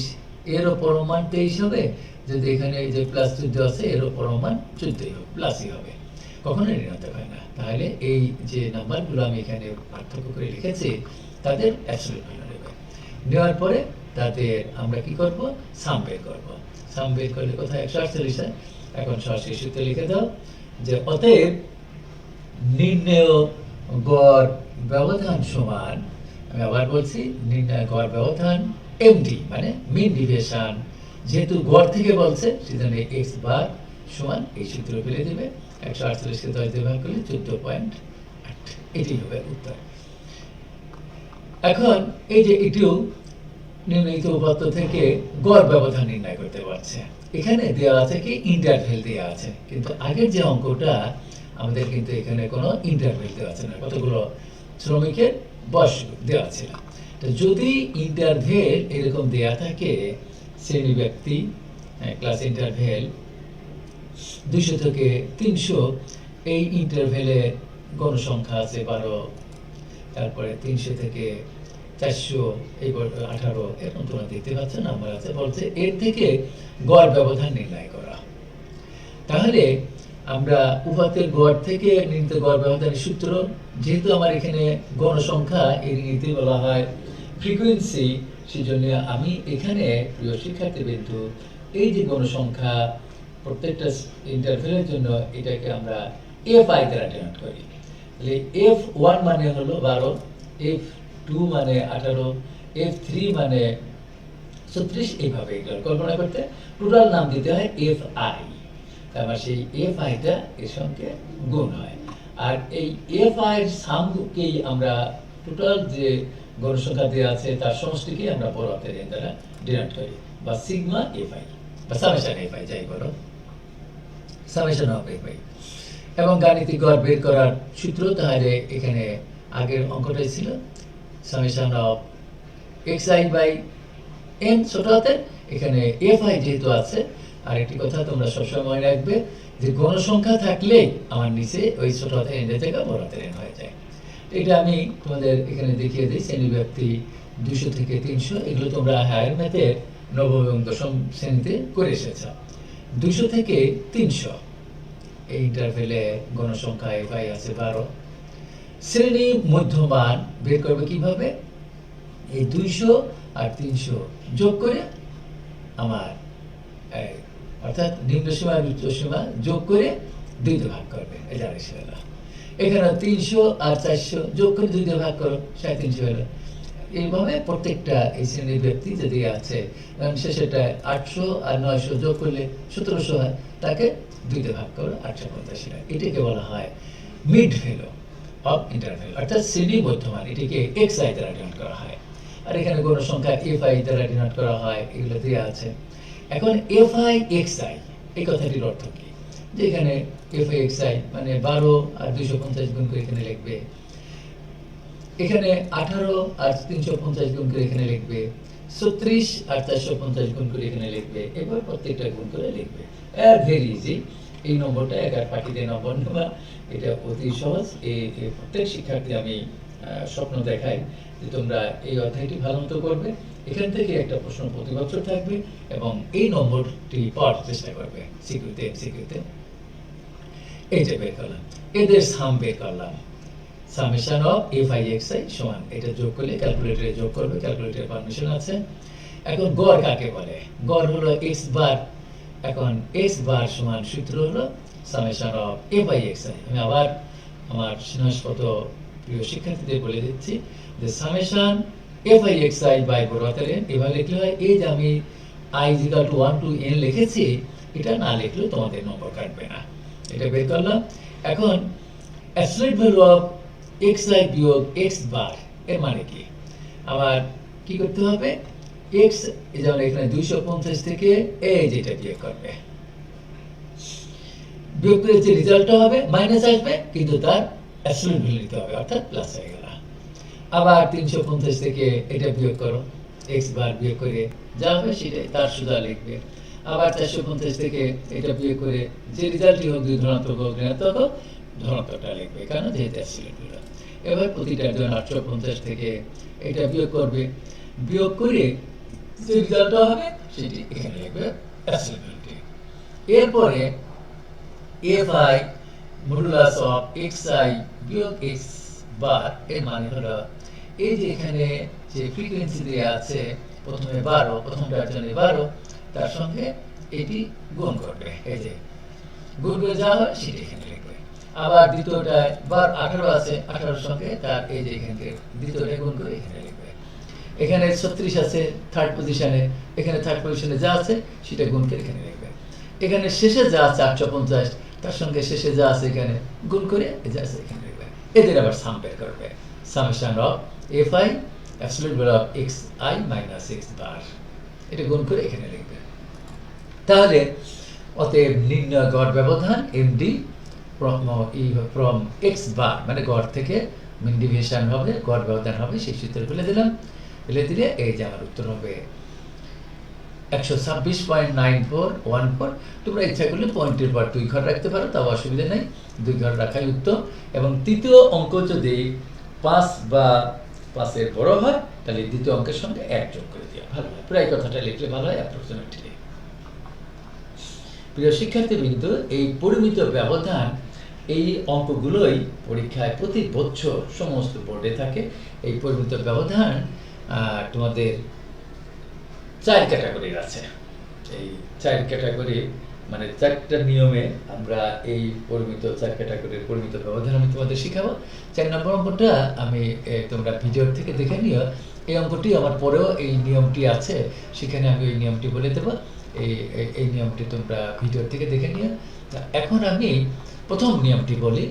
[SPEAKER 1] এর ওপর মান 23 হবে, যদি এখানে যে +14 আছে এর ওপর মান 14 হবে, প্লাসই হবে, কখনো ঋণাত্মক হয় না। তাহলে এই যে নাম্বারগুলো আমি এখানে পার্থক্য করে লিখেছি তাদের অ্যাবসলিউট ভ্যালু নেবে। নেওয়ার পরে তাদের আমরা কি করব, সাম বের করব। সাম বের করলে কোথায় 148 হয়। এখন সরাসরি সূত্রে লিখে দাও যে অতএব নির্ণেয় গড় ব্যবধান সমান, আমি আবার বলছি, নির্ণয় গড় ব্যবধান এমডি মানে মিন ডিভিয়েশন, যেহেতু গড় থেকে বলছে সেজন্য x বার সমান এই সূত্র ফেলে দেবে, 148 কে 10 দিয়ে ভাগ করলে 14.8, এটি হবে উত্তর। এখন এই যে এটিও নির্ণয়িত উপাত্ত থেকে গড় ব্যবধান নির্ণয় করতে পারছে। এখানে দেওয়া আছে কি ইন্টারভেল দেওয়া আছে, কিন্তু আগের যে অঙ্কটা আমাদের কিন্তু এখানে কোনো ইন্টারভেল দেওয়া আছে না, কতগুলো শ্রমিকের বয়স দেওয়া ছিল। তো যদি ইন্টারভেল এরকম দেওয়া থাকে, শ্রেণী ব্যক্তি ক্লাস ইন্টারভেল 200 থেকে 300, এই ইন্টারভেলে গণসংখ্যা আছে 12, তারপরে 300 থেকে 400, এই 18, এরকম তোমরা দেখতে পাচ্ছ নাম্বার আছে, বলছে এর থেকে গড় ব্যবধান নির্ণয় করা। তাহলে আমরা উপাত্তের গড় থেকে নির্ণীত গড় ব্যবধানের সূত্র, যেহেতু আমার এখানে গণসংখ্যা এর নীতি বলা হয় ফ্রিকোয়েন্সি, সেজন্য আমি এখানে প্রিয় শিক্ষার্থীবৃন্দু এই যে গণসংখ্যা প্রত্যেকটা ইন্টারভেলের জন্য এটাকে আমরা fi দ্বারা ডিনোট করি। তাহলে f1 মানে হলো 12, f2 মানে 18, f3 মানে 36, এইভাবে এগুলো কল্পনা করতে টোটাল নাম দিতে হয় fi। তারপর সেই fi-টা এর সঙ্গে গুণ হয়, আর এই fi এর সামকেই আমরা টোটাল যে গণসংখ্যা দেওয়া আছে তার সমষ্টিকে আমরা বড় হাতের n দ্বারা ডিনোট করি, বা সিগমা fi। বা সামেশন এফ আই যাই বলো, সামেশন অফ এফ আই এবং গাণিতিক গড় বের করার সূত্র তাহলে এখানে আগের অঙ্কটাই ছিল summation of X I by N ছোট হাতের, এখানে এফ আই যেহেতু আছে। আর একটি কথা তোমরা সবসময় মনে রাখবে যে গণসংখ্যা থাকলেই আমার নিচে ওই ছোট হাতের এন এর জায়গায় বড় হাতের এন হয়ে যায়। এটা আমি তোমাদের এখানে দেখিয়ে দিই। শ্রেণী ব্যাপ্তি 200 থেকে 300, এগুলো তোমরা হায়ার ম্যাথের নবম এবং দশম শ্রেণীতে করে এসেছ। 200 থেকে 300 এই ইন্টারভেলে গণসংখ্যা এফ আই আছে 12। শ্রেণী মধ্যমান বের করবে কিভাবে? এই 200 আর 300 যোগ করে আমার অর্থাৎ নিম্ন সীমা আর উচ্চ সীমা যোগ করে 2 দিয়ে ভাগ করবে, এই জানিস হলো। এখানে 300 আর 400 যোগ করে 2 দিয়ে ভাগ করো, 350 হলো। এইভাবে প্রত্যেকটা এই শ্রেণীর ব্যক্তি যদি আছে শেষেটা 800 আর 900 যোগ করলে 1700 হয়, তাকে 2 দিয়ে ভাগ করো, 850 হয়। এটাকে বলা হয় মিড ভ্যালু অফ ইন্টারভ্যাল, অর্থাৎ শ্রেণী মধ্যমান। এটাকে এক্স আই দ্বারা ডিনোট করা হয়। আর এখানে গণসংখ্যা এফ আই দ্বারা ডিনোট করা হয়, এগুলো দেওয়া আছে। এখন এফ আই এক্স আই এই কথাটির অর্থ কি? যে এখানে এফ আই এক্স আই মানে 12 আর 250 গুণ করে এখানে লিখবে, এখানে 18 আর 350 গুণ করে এখানে লিখবে, 36 আর 450 গুণ করে এখানে লিখবে, এবার প্রত্যেকটা গুণ করে লিখবে। আর ভেরি ইজি, এই নম্বরটা 11 পাখিতে নম্বর নেওয়া, এটা অতি সহজ। এই প্রত্যেক শিক্ষার্থী আমি স্বপ্ন দেখাই যে তোমরা এই অধ্যায়টি ভালো মতো করবে। এখান থেকে একটা প্রশ্ন প্রতি বছর থাকবে এবং এই নম্বরটি পাওয়ার চেষ্টা করবে সিকিউতে এমসিকিউতে। এই যে বের করলাম, এদের সাম বের করলাম। Summation of F I X I সমান, এটা যোগ করলে ক্যালকুলেটরে যোগ করবে, ক্যালকুলেটরের পারমিশন আছে। এখন গড় কাকে বলে? গড় হলো এক্স বার। এখন এক্স বার সমান সূত্র হলো summation of F I X I. আমি আবার আমার স্নেহস্পদ প্রিয় শিক্ষার্থীদের বলে দিচ্ছি যে summation F I X I by বড় হাতের এন এভাবে লিখলে হয়। এই যে আমি I is equal to 1 to n লিখেছি, এটা না লিখলেও তোমাদের নম্বর কাটবে না। এটা বের করলাম। এখন absolute value of X I বিয়োগ এক্স বার এর মানে কি? আবার কি করতে হবে? এক্স যেমন এখানে 250 থেকে এই যেটা বিয়োগ করবে, বিয়োগ করে যে রেজাল্টটা হবে মাইনাস আসবে, কিন্তু তার অ্যাবসলিউট ভ্যালু নিতে হবে, অর্থাৎ প্লাস হয়ে গেল। আবার 350 থেকে এটা বিয়োগ করো, এক্স বার বিয়োগ করে যা হবে সেটাই তার সুদা লিখবে। আবার 450 থেকে এটা বিয়োগ করে যে রেজাল্টই হোক, দুই ধনাত্মক হোক ঋণাত্মক হোক, ধনাত্মকটা লিখবে, কারণ যেহেতু অ্যাবসলিউট ভ্যালু। এবার প্রতিটার জন্য 850 থেকে এটা বিয়োগ করবে, বিয়োগ করে যে রেজাল্টটা হবে সেটি এখানে লিখবে অ্যাবসলিউট ভ্যালুটি। এরপরে F I modulus of X I বিয়োগ এক্স বার এর মানে হলো এই যে এখানে যে ফ্রিকোয়েন্সি দেওয়া আছে, প্রথমে 12, প্রথমটার জন্য 12, তার সঙ্গে এটি গুণ করবে। এই যে গুণ করে যা হয় সেটি এখানে লিখবে। আবার দ্বিতীয়টায় 18 আছে, 18 সঙ্গে তার এই যে এখানে দ্বিতীয়টা গুণ করে এখানে লিখবে। এখানে 36 আছে থার্ড পজিশনে, এখানে থার্ড পজিশনে যা আছে সেটা গুণ করে এখানে লিখবে। এখানে শেষে যা আছে 850, তার সঙ্গে শেষে যা আছে এখানে গুণ করে যা আছে এখানে লিখবে। এদের আবার সাম বের করবে, summation of F I absolute value of X I minus X bar, এটা গুণ করে এখানে লিখবে। তাহলে অতএব নির্ণয় গড় ব্যবধান এমডি ফ্রম এক্স বার, মানে গড় থেকে মিন ডিভিয়েশন হবে, গড় ব্যবধান হবে, সেই সূত্র ফেলে দিলাম। ফেলে দিলে এই যে আমার উত্তর হবে 126.9414। তোমরা ইচ্ছা করলে পয়েন্টের পর 2 ঘর রাখতে পারো, তাও অসুবিধা নেই, 2 ঘর রাখাই উত্তম। এবং তৃতীয় অঙ্ক যদি 5 বা 5-এর বড় হয়, তাহলে দ্বিতীয় অঙ্কের সঙ্গে 1 যোগ করে দেওয়া ভালো হয়। প্রায় কথাটা লিখলে ভালো হয়, অ্যাপ্রক্সিমেটলি। প্রিয় শিক্ষার্থীবৃন্দ, এই পরিমিত ব্যবধান, এই অঙ্কগুলোই পরীক্ষায় প্রতি বছর সমস্ত বোর্ডে থাকে। এই পরিমিত ব্যবধান তোমাদের 4 ক্যাটাগরির আছে। এই 4 ক্যাটাগরি মানে 4টা নিয়মে আমরা এই পরিমিত 4 ক্যাটাগরির পরিমিত ব্যবধান আমি তোমাদের শিখাবো। 4 নম্বর অঙ্কটা আমি তোমরা ভিডিও থেকে দেখে নিও। এই অঙ্কটি আমার পরেও এই নিয়মটি আছে, সেখানে আমি এই নিয়মটি বলে দেবো। এই নিয়মটি তোমরা ভিডিও থেকে দেখে নিও। এখন আমি প্রথম নিয়মটি বলি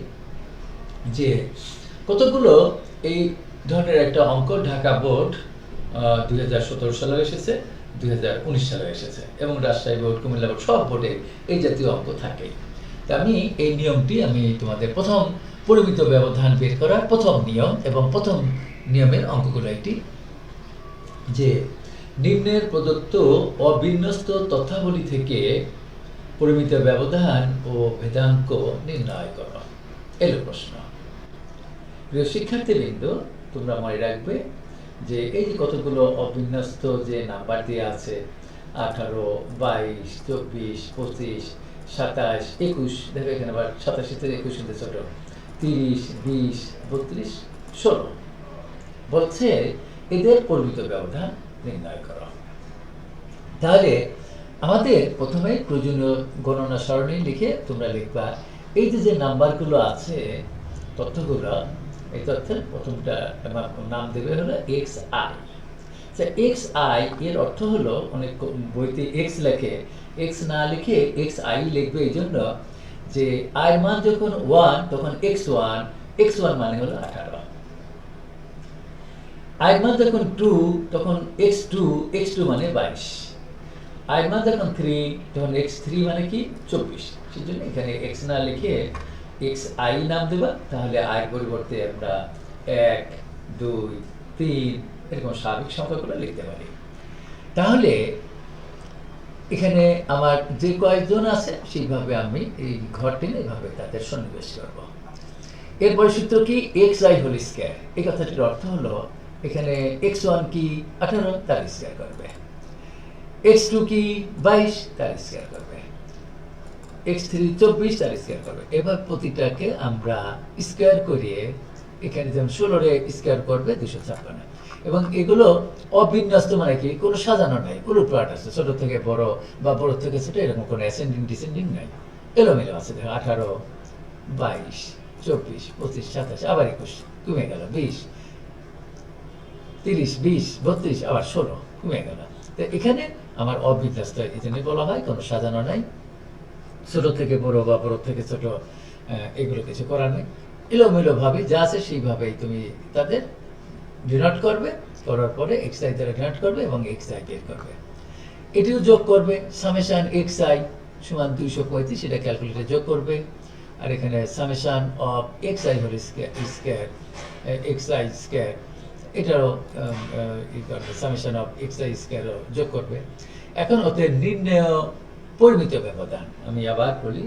[SPEAKER 1] যে কতগুলো এই ধরনের একটা অঙ্ক ঢাকা বোর্ড 2017 সালে এসেছে, 2019 সালে এসেছে এবং রাজশাহী বোর্ড, কুমিল্লা বোর্ড সব বোর্ডে এই জাতীয় অঙ্ক থাকে। তা আমি এই নিয়মটি আমি তোমাদের প্রথম পরিমিত ব্যবধান বের করার প্রথম নিয়ম এবং প্রথম নিয়মের অঙ্কগুলো একটি, যে নিম্নের প্রদত্ত অবিন্যস্ত তথ্যাবলী থেকে পরিমিত ব্যবধান ও ভেদাঙ্ক নির্ণয় করো। এলো প্রশ্ন। প্রিয় শিক্ষার্থীবৃন্দ, তোমরা মনে রাখবে যে এই যে কতগুলো অবিন্যস্ত যে নাম্বার দিয়ে আছে 18, 22, 24, 25, 27, 21, দেখো এখানে আবার 27 থেকে 21 কিন্তু ছোট, 30, 20, 32, 16 বলছে এদের পরিমিত ব্যবধান নির্ণয় করো। তাহলে আমাদের প্রথমে প্রয়োজনীয় গণনা সারণী লিখে তোমরা লিখবা এই যে নাম্বারগুলো আছে, তথ্যগুলো, এই তথ্যের প্রথমটা নাম দেবে হলো এক্স আই। এক্স আই এর অর্থ হলো, অনেক বইতে এক্স লেখে, এক্স না লিখে এক্স আই লিখবে এই জন্য যে আই মান যখন 1 তখন x1 মানে হলো 18, আই মান যখন 2 তখন x2 মানে 22, আই মান যখন 3 তখন x3 মানে কি 24। সেজন্য এখানে x না লিখে এক্স আই নাম দেবা। তাহলে আই পরিবর্তে আমরা 1, 2, 3 এরকম স্বাভাবিক সংখ্যাগুলো লিখতে পারি। তাহলে এখানে আমার যে কয়েকজন আছে সেইভাবে আমি এই ঘর টেনে এইভাবে তাদের সন্নিবেশ করব। এরপরে সূত্র কি, এক্স আই হোল স্কয়ার। এই কথাটির অর্থ হলো এখানে x1 কি 18 তার স্কয়ার করবে, x2 কি 22 তার স্কয়ার করবে, x3 24 তার স্কয়ার করবে। এবার প্রতিটাকে আমরা স্কয়ার করিয়ে এখানে যেমন 16 রে স্কয়ার করবে 256, এবং এগুলো অবিন্যস্ত মানে কি কোনো সাজানো নাই, উলটপালট আছে, ছোট থেকে বড় বা বড় থেকে ছোট এরকম কোনো অ্যাসেন্ডিং ডিসেন্ডিং নাই, এলোমেলো আছে। দেখো 18, 22, 24, 25, 27, আবার 21 কমে গেল, 20, 30, 20, 32, আবার 16 কমে গেল। তো এখানে আমার অবিন্যস্ত এই জন্য বলা হয়, কোনো সাজানো নাই, ছোট থেকে বড় বা বড় থেকে ছোট এগুলো কিছু করা নেই, এলোমেলো ভাবে যা আছে সেইভাবেই তুমি তাদের ডিনোট করবে, করার পরে এক্স আই দ্বারা ডিনোট করবে এবং এক্স আই বের করবে। এটিও যোগ করবে, সামেশন এক্স আই সমান 235, সেটা ক্যালকুলেটরে যোগ করবে। আর এখানে summation of X I whole square X I square, এটারও সামেশন অফ এক্স আই স্কয়ারও যোগ করবে। এখন ওদের নির্ণয় পরিমিত ব্যবধান, আমি আবার বলি,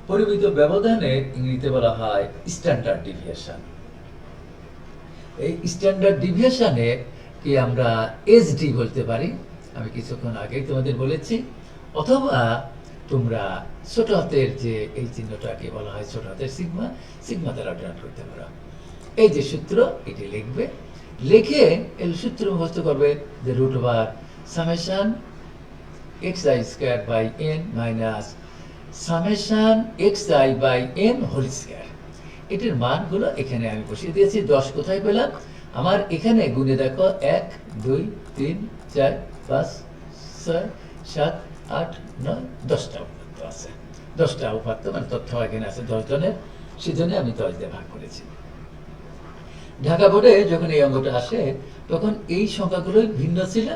[SPEAKER 1] পরিমিত ব্যবধানের ইংরেজিতে বলা হয় স্ট্যান্ডার্ড ডিভিয়েশন। এই স্ট্যান্ডার্ড ডিভিয়েশনে কি আমরা এসডি বলতে পারি, আমি কিছুক্ষণ আগেই তোমাদের বলেছি, অথবা তোমরা ছোট হাতের যে এই চিহ্নটাকে বলা হয় ছোট হাতের সিগমা দ্বারা ডিনোট করতে পারো। এই যে সূত্র, এটি লিখবে, লিখে এই সূত্র মুখস্থ করবে যে root over summation X I square by N minus summation X I by N whole square. এটির মানগুলো এখানে আমি বসিয়ে দিয়েছি। 10 কোথায় পেলাম, আমার এখানে গুণে দেখো 1, 2, 3, 4, 5, 6, 7, 8, 9, 10টা উপাত্ত আছে। 10টা উপাত্ত মানে তথ্য এখানে আছে 10 জনের, সেজন্য আমি 10 দিয়ে ভাগ করেছি। ঢাকা বোর্ডে যখন এই অঙ্কটা আসে তখন এই সংখ্যাগুলোই ভিন্ন ছিল,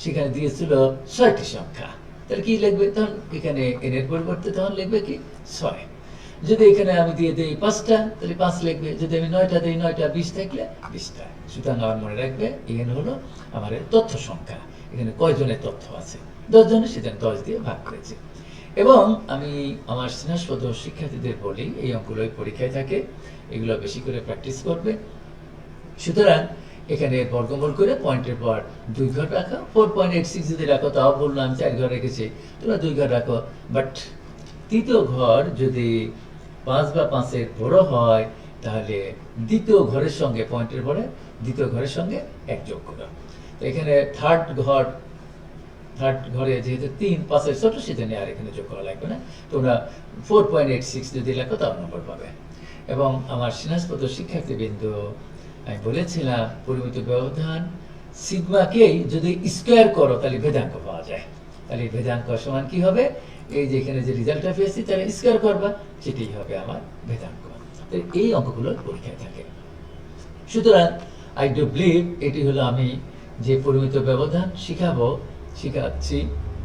[SPEAKER 1] সেখানে দিয়েছিল 6টি সংখ্যা। তাহলে কি লিখবে, তখন এখানে এন এর পরিবর্তে তখন লিখবে কি 6। যদি এখানে আমি দিয়ে দিই 5টা, তাহলে 5 লিখবে। যদি আমি 9টা দিই 9টা, 20 থাকলে 20টা। সুতরাং আমার মনে রাখবে এখানে হলো আমার তথ্য সংখ্যা, এখানে কয়জনের তথ্য আছে, 10 জনের, সেখানে 10 দিয়ে ভাগ করেছি। এবং আমি আমার স্নেহস্পদ শিক্ষার্থীদের বলি, এই অঙ্কগুলোই পরীক্ষায় থাকে, এগুলো বেশি করে প্র্যাকটিস করবে। সুতরাং এখানে বর্গমূল করে পয়েন্টের পর 2 ঘর রাখো। 4.86 যদি রাখো তাও বললাম 4 ঘর রেখেছি, তোমরা 2 ঘর রাখো। বাট তৃতীয় ঘর যদি 5 বা 5-এর বড় হয় তাহলে দ্বিতীয় ঘরের সঙ্গে পয়েন্টের পরে দ্বিতীয় ঘরের সঙ্গে 1 যোগ করো। তো এখানে থার্ড ঘরে যেহেতু 3 5-এর ছোট, সেজন্য আর এখানে যোগ করা লাগবে না। তোমরা 4.86 যদি লেখো তাও নম্বর পাবে। এবং আমার স্নেহস্পদ শিক্ষার্থীবৃন্দ, আমি বলেছিলাম পরিমিত ব্যবধান সিগমাকেই যদি স্কয়ার করো তাহলে ভেদাঙ্ক পাওয়া যায়। তাহলে ভেদাঙ্ক সমান কি হবে, এই যে এখানে যে রেজাল্টটা পেয়েছি তাহলে স্কয়ার করবা, সেটাই হবে আমার ভেদাঙ্ক। এই অঙ্কগুলো পরীক্ষায় থাকে। সুতরাং আই ডু বিলিভ এটি হলো আমি যে পরিমিত ব্যবধান শিখাবো শিখাচ্ছি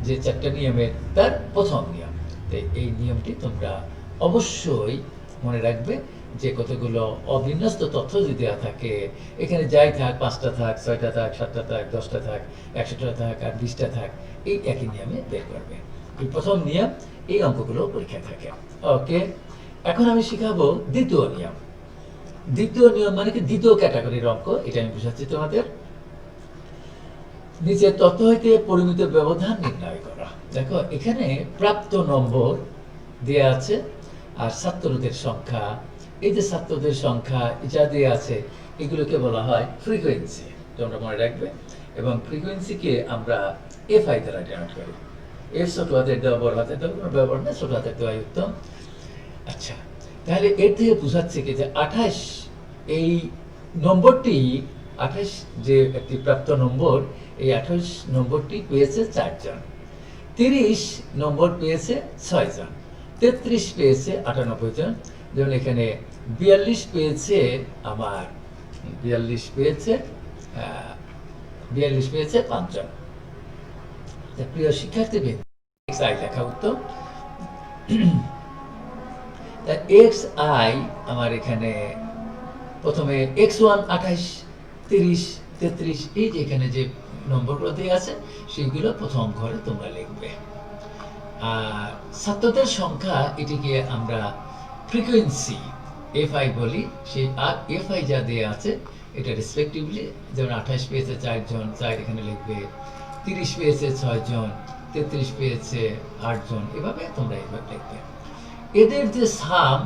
[SPEAKER 1] যে 4টা নিয়মের তার প্রথম নিয়ম। তো এই নিয়মটি তোমরা অবশ্যই মনে রাখবে যে কতগুলো অবিন্যস্ত তথ্য যদি দেওয়া থাকে, এখানে যাই থাক, 5টা থাক, 6টা থাক, 7টা থাক, 10টা থাক, 100টা থাক আর 20টা থাক, এই একই নিয়মে বের করবে। এই প্রথম নিয়ম, এই অঙ্কগুলো পরীক্ষায় থাকে। ওকে, এখন আমি শিখাবো দ্বিতীয় নিয়ম। দ্বিতীয় নিয়ম মানে কি দ্বিতীয় ক্যাটাগরির অঙ্ক, এটা আমি বুঝাচ্ছি তোমাদের। নিচের তথ্য হইতে পরিমিত ব্যবধান নির্ণয় করা। দেখো এখানে প্রাপ্ত নম্বর দেয়া আছে আর ছাত্রদের সংখ্যা, এই যে ছাত্রদের সংখ্যা যা দেয়া আছে এগুলোকে বলা হয় ফ্রিকোয়েন্সি, তোমরা মনে রাখবে। এবং ফ্রিকোয়েন্সিকে আমরা এফআই দ্বারা ডিনোট করি। এফ ছোট হাতের দেওয়া, বড় হাতের দেওয়া কোনো ব্যবহার নেই, ছোট হাতের দেওয়াই উত্তম। আচ্ছা, তাহলে এর থেকে বোঝাচ্ছে কি যে 28 এই নম্বরটি, 28 যে একটি প্রাপ্ত নম্বর, এই 28 নম্বরটি পেয়েছে 4 জন, 30 নম্বর পেয়েছে 6 জন, 33 পেয়েছে 98 জন। যেমন এখানে 42 পেয়েছে আমার 42 পেয়েছে 5 জন। প্রিয় শিক্ষার্থী লেখা উত্তম। এক্স আই আমার এখানে প্রথমে x1 28, 30, 33, এই যে এখানে যে নম্বরগুলো দেওয়া আছে সেইগুলো প্রথম ঘরে তোমরা লিখবে। আর ছাত্রদের সংখ্যা, এটিকে আমরা ফ্রিকোয়েন্সি এফআই বলি। সেই আর এফআই যা দেওয়া আছে এটা রেসপেক্টিভলি, যেমন 28 পেয়েছে 4 জন, 4 এখানে লিখবে, 30 পেয়েছে 6 জন, 33 পেয়েছে 8 জন, এভাবে তোমরা এইভাবে লিখবে। এদের যে সাম,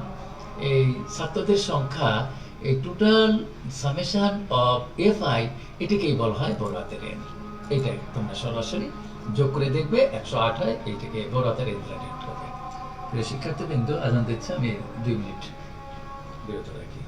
[SPEAKER 1] এই ছাত্রদের সংখ্যা, এই টোটাল সামেশন অফ এফআই, এটাকেই বলা হয় বড় হাতের এন। এইটাই তোমরা সরাসরি যোগ করে দেখবে 108 হয়, এইটাকে বড় হাতের এন দ্বারা ডিনোট করবে। প্রিয় শিক্ষার্থীবৃন্দ, আজান দিচ্ছে, আমি 2 মিনিট বিরত রাখি।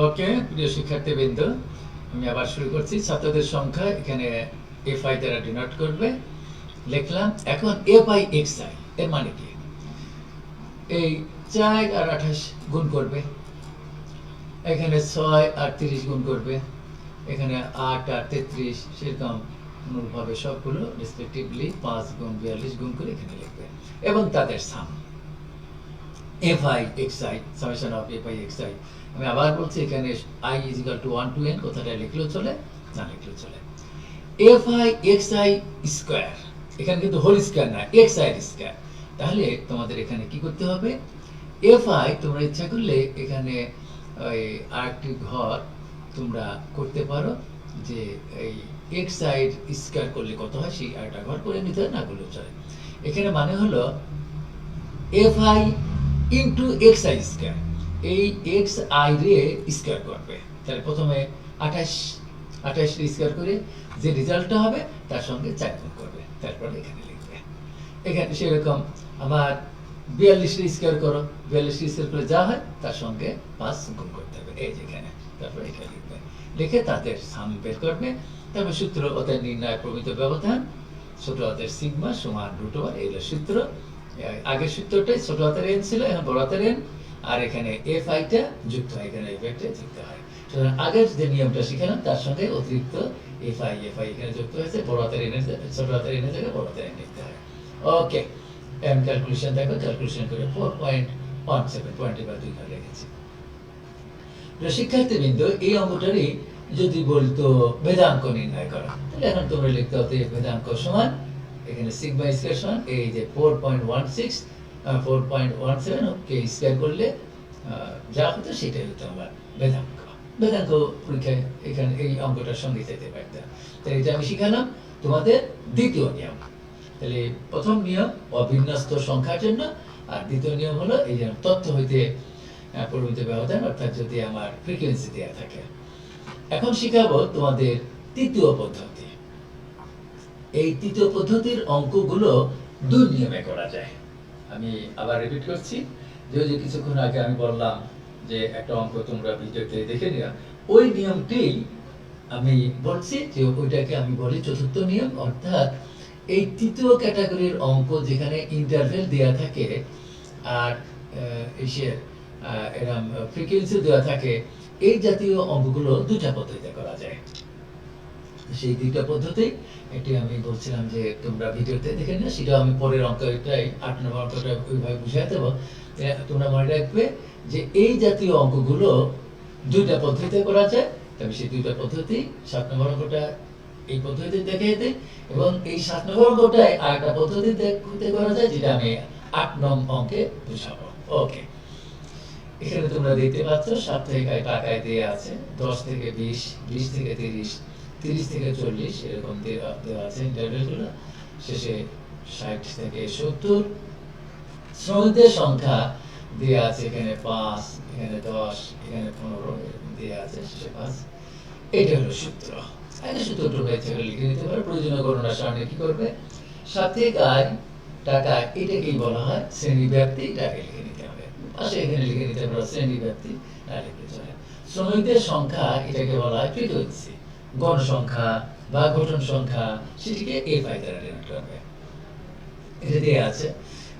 [SPEAKER 1] ওকে, প্রিয় শিক্ষার্থীবৃন্দ, আমি আবার শুরু করছি। ছাত্রদের সংখ্যা এখানে এফআই দ্বারা ডিনোট করবে, লিখলাম। এখন এফআই এক্সআই এর মানে কি? এই 4 আর 28 গুণ করবে, এখানে 6 আর 30 গুণ করবে, এখানে 8 আর 33, সেরকম অনুরূপভাবে সবগুলো রেসপেক্টিভলি 5 গুণ 42 গুণ করে এখানে লিখবে। এবং তাদের sum FI XI, summation of FI XI. আমি আবার বলছি, এখানে i = 1 to n কথাটা লিখলেও চলে, না লিখলেও চলে। এফআই এক্সআই স্কয়ার, এখানে কিন্তু হোল স্কয়ার না, এক্সআই স্কয়ার। তাহলে তোমাদের এখানে কি করতে হবে? এফআই তোমরা ইচ্ছা করলে এখানে ওই আরেকটি ঘর তোমরা করতে পারো, যে এই এক্সআই স্কয়ার করলে কত হয় সেই আরেকটা ঘর করে নিতে হয়, না করলেও চলে। এখানে মানে হলো এফআই ইন্টু এক্সআই স্কয়ার, এই এক্স আই রে স্কয়ার করবে। তাহলে প্রথমে 28 রে স্কয়ার করে যে রেজাল্টটা হবে তার সঙ্গে 4 গুণ করবে, তারপরে এখানে লিখবে। এখানে সেরকম আমার 42 রে স্কয়ার করো, 42 রে স্কয়ার করে যা হয় তার সঙ্গে 5 গুণ করতে হবে, এই যেখানে, তারপরে এখানে লিখবে। লিখে তাদের সাম বের করবে। তারপর সূত্র, ওদের নির্ণয় প্রমিত ব্যবধান, ছোট হাতের সিগমা সমান √, এই হলো সূত্র। আগের সূত্রটাই ছোট হাতের এন ছিল, এখন বড় হাতের এন, আর এখানে এফআইটা যুক্ত হয়, এখানে এফআইটা যুক্ত হয়। সুতরাং আগের যে নিয়মটা শিখালাম তার সঙ্গে অতিরিক্ত এফআই এখানে যুক্ত হয়েছে, বড় হাতের এন, ছোট হাতের এন জায়গায় বড় হাতের এন লিখতে হয়। ওকে, এম ক্যালকুলেশন দেখো, ক্যালকুলেশন করে 4.17 পয়েন্টে বা 2 ঘর রেখেছি। শিক্ষার্থীবৃন্দ, এই অঙ্কটারই যদি বলতো ভেদাঙ্ক নির্ণয় করা, তাহলে এখন তোমরা লিখতে হতো ভেদাঙ্ক সমান এখানে সিগমা স্কয়ার সমান এই যে 4.16 4.17 কে স্কয়ার করলে যা হতো সেটাই হতো আমার ভেদাঙ্ক। ভেদাঙ্ক পরীক্ষায় এখানে এই অঙ্কটার সঙ্গে যেতে পারতাম। তাহলে এটা আমি শিখালাম তোমাদের দ্বিতীয় নিয়ম। তাহলে প্রথম নিয়ম অবিন্যস্ত সংখ্যার জন্য, আর দ্বিতীয় নিয়ম হলো এই যে তথ্য হইতে পরিমিত ব্যবধান, অর্থাৎ যদি আমার ফ্রিকোয়েন্সি দেওয়া থাকে। এখন শিখাবো তোমাদের তৃতীয় পদ্ধতি। এই তৃতীয় পদ্ধতির অঙ্কগুলো দুই নিয়মে করা যায়। আমি আবার রিপিট করছি, যে কিছুক্ষণ আগে আমি বললাম যে একটা অঙ্ক তোমরা ভিডিওতে দেখে নিও, ওই নিয়মটি আমি বলছি যে ওইটাকে আমি বলি চতুর্থ নিয়ম। অর্থাৎ এই তৃতীয় ক্যাটাগরির অঙ্ক যেখানে ইন্টারভেল দেওয়া থাকে আর এরকম ফ্রিকোয়েন্সি দেওয়া থাকে, এই জাতীয় অঙ্কগুলো দুটা পদ্ধতিতে করা যায়। সেই দুইটা পদ্ধতি এটি আমি বলছিলাম যে তোমরা ভিডিওতে দেখে নিও, সেটা আমি পরের অঙ্কটাই 8 নম্বর অঙ্কটা ওইভাবে বুঝিয়ে দেবো। তোমরা মনে রাখবে যে এই জাতীয় অঙ্কগুলো দুইটা পদ্ধতিতে করা যায়। তবে সেই দুইটা পদ্ধতি 7 নম্বর অঙ্কটা এই পদ্ধতিতে দেখিয়ে দিই, এবং এই 7 নম্বর অঙ্কটাই আরেকটা পদ্ধতিতে করা যায়, যেটা আমি 8 নম্বর অঙ্কে বুঝাবো। ওকে, এখানে তোমরা দেখতে পাচ্ছ 7 থেকে টাকায় দিয়ে আছে, 10 থেকে 20, 20 থেকে 30, 30 থেকে 40 এরকম দেওয়া আছে ইন্টারভেলগুলো। শেষে 60 থেকে 70। শ্রমিকদের সংখ্যা দেওয়া আছে এখানে 5, এখানে 10, এখানে 15 এরকম দেওয়া আছে, শেষে 5। এটা হলো সূত্র। একটা সূত্র তোমরা ইচ্ছে করে লিখে নিতে পারো। প্রয়োজনীয় গণনার সামনে কি করবে, সাথে গায় টাকা, এটাকেই বলা হয় শ্রেণী ব্যাপ্তি, এটাকে লিখে নিতে হবে। পাশে এখানে লিখে নিতে পারো শ্রেণী ব্যাপ্তি, না লিখতে চলে। শ্রমিকদের সংখ্যা, এটাকে বলা হয় ফ্রিকোয়েন্সি। গণসংখ্যা বা গঠন সংখ্যা, সেটিকে এফআই দ্বারা ডিনোট করবে। এটা দিয়ে আছে।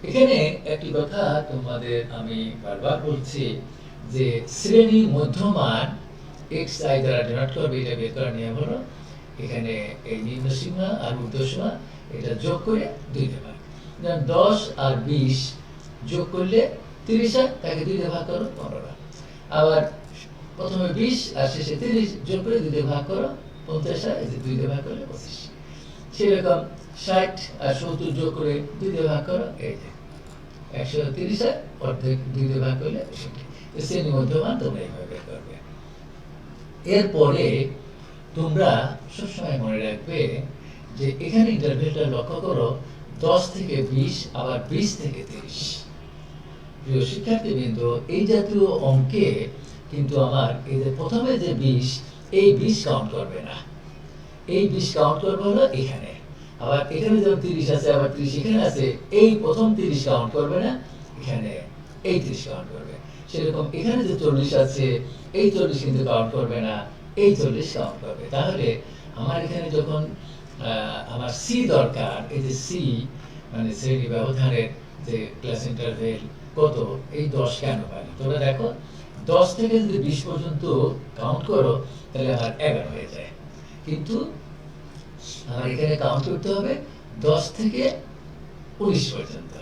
[SPEAKER 1] এখানে একটি কথা তোমাদের আমি বারবার বলছি যে শ্রেণী মধ্যমান xi দ্বারা ডিনোট করবে। এটা বের করার নিয়ম হলো এখানে এই নিম্ন সীমা আর ঊর্ধ্ব সীমা এটা যোগ করে 2 দিয়ে ভাগ। যেমন 10 আর 20 যোগ করলে 30 হয়, তাকে 2 দিয়ে ভাগ করো 15। আবার প্রথমে 20 আর শেষে 30 যোগ করে 2 দিয়ে ভাগ করো 50 হয়, এই যে 2 দিয়ে ভাগ করলে 25। সেরকম 60 আর 70 যোগ করে 2 দিয়ে ভাগ করো, এই যে 130 হয়, অর্ধেক 2 দিয়ে ভাগ করলে 65। শ্রেণী মধ্যমান তোমরা এইভাবে বের করবে। এরপরে তোমরা সবসময় মনে রাখবে যে এখানে ইন্টারভেলটা লক্ষ্য করো 10 থেকে 20, আবার 20 থেকে 30। প্রিয় শিক্ষার্থীবৃন্দ, এই জাতীয় অঙ্কে কিন্তু আমার এই যে প্রথমে যে 20, এই 20 কাউন্ট করবে না। এই 20 কাউন্ট করবে হলো এখানে। আবার এখানে যেমন 30 আছে, আবার 30 এখানে আছে, এই প্রথম 30 কাউন্ট করবে না, এখানে এই 30 কাউন্ট করবে। সেরকম এখানে যে 40 আছে, এই 40 কিন্তু কাউন্ট করবে না, এই 40 কাউন্ট করবে। তাহলে আমার এখানে যখন আমার সি দরকার, এই যে সি মানে শ্রেণী ব্যবধানের যে ক্লাস ইন্টারভেল কত, এই 10 কেন পাই? তোমরা দেখো 10 থেকে যদি 20 পর্যন্ত কাউন্ট করো, তাহলে আমার 11 হয়ে যায়। কিন্তু আমার এখানে কাউন্ট করতে হবে 10 থেকে 19 পর্যন্ত।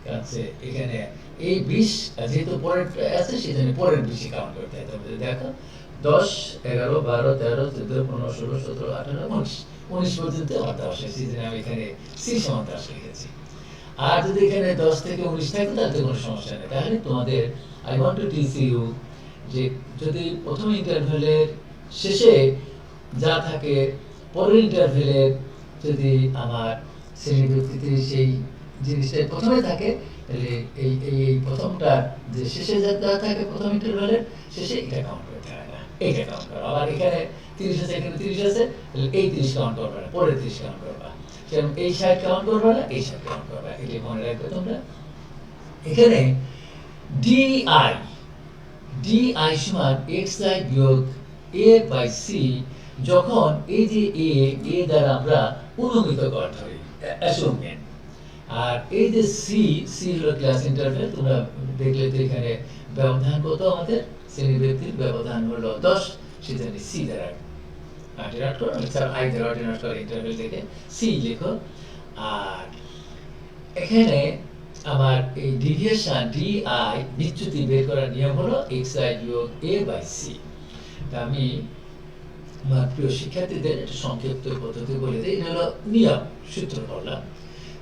[SPEAKER 1] কারণ এখানে এই 20 যেহেতু পরের আছে, সেজন্য পরের 20 কাউন্ট করতে হয়। তবে দেখো 10, 11, 12, 13, 14, 15, 16, 17, 18, 19 পর্যন্ত আমার 10 আছে। সেজন্য আমি এখানে সি সমান 10 লিখেছি। আর যদি এখানে 10 থেকে 19 থাকে, তাহলে কোনো সমস্যা নেই। তাহলে তোমাদের I want to teach you যে যদি প্রথম ইন্টারভেলের শেষে যা থাকে, পরের ইন্টারভেলের যদি আমার শ্রেণীভিত্তিতে সেই জিনিসটা প্রথমে থাকে, তাহলে এই এই প্রথমটা যে শেষে যা থাকে প্রথম ইন্টারভেলের শেষে, এটা কাউন্ট করতে হয় না, এইটা কাউন্ট করো। আবার এখানে 30 আছে, এখানে 30 আছে, তাহলে এই 30 কাউন্ট করবে না, পরের 30 কাউন্ট করবা। সেরকম এই 60 কাউন্ট করবে না, এই 60 কাউন্ট করবা। এটি মনে রাখবে তোমরা। এখানে ডিআই সমান xi বিয়োগ a বাই c, যখন এই যে a দ্বারা আমরা অনুমিত গড় ধরি, অ্যাসাইনমেন্ট। আর এই যে c হলো ক্লাস ইন্টারভেল। তোমরা দেখলে তো এখানে ব্যবধান কত, আমাদের শ্রেণীবৃত্তির ব্যবধান হলো 10, সেজন্য c দ্বারা ডিনোট করো, এছাড়া i দ্বারা ডিনোট করো। ইন্টারভেল থেকে c লেখো। আর এখানে আমার এই ডিভিয়েশন ডি আই বিচ্যুতি বের করার নিয়ম হলো এক্স আই বিয়োগ এ বাই সি। তা আমি আমার প্রিয় শিক্ষার্থীদের একটা সংক্ষিপ্ত পদ্ধতি বলে দিই। এটা হলো নিয়ম, সূত্র বললাম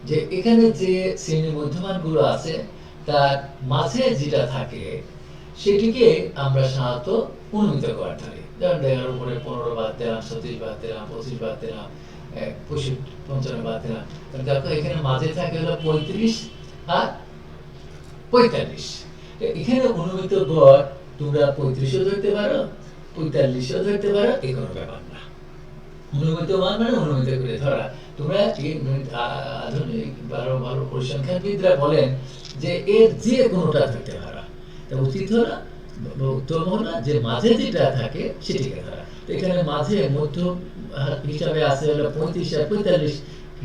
[SPEAKER 1] যে এখানে যে শ্রেণীর মধ্যমানগুলো আছে তার মাঝে যেটা থাকে সেটিকে আমরা সাধারণত অনুমিত গড় ধরি। যেমন দেখার উপরে 15 বাদ দিলাম, 36 বাদ দিলাম, 25 বাদ দিলাম, 55 বাদ দিলাম। দেখো এখানে মাঝে থাকে হলো 35 আর 45। এখানে অনুমিত গড় তোমরা 35ও ধরতে পারো, 45ও ধরতে পারো, এই কোনো ব্যাপার না। অনুমিত মান মানে অনুমিত করে ধরা। তোমরা আধুনিক ভালো পরিসংখ্যানবিদরা বলেন যে এর যে কোনোটা ধরতে পারো। তা উচিত হলো উত্তম হলো যে মাঝে যেটা থাকে সেটিকে ধরা। তো এখানে মাঝে মধ্য হিসাবে আছে হলো 35 আর 45।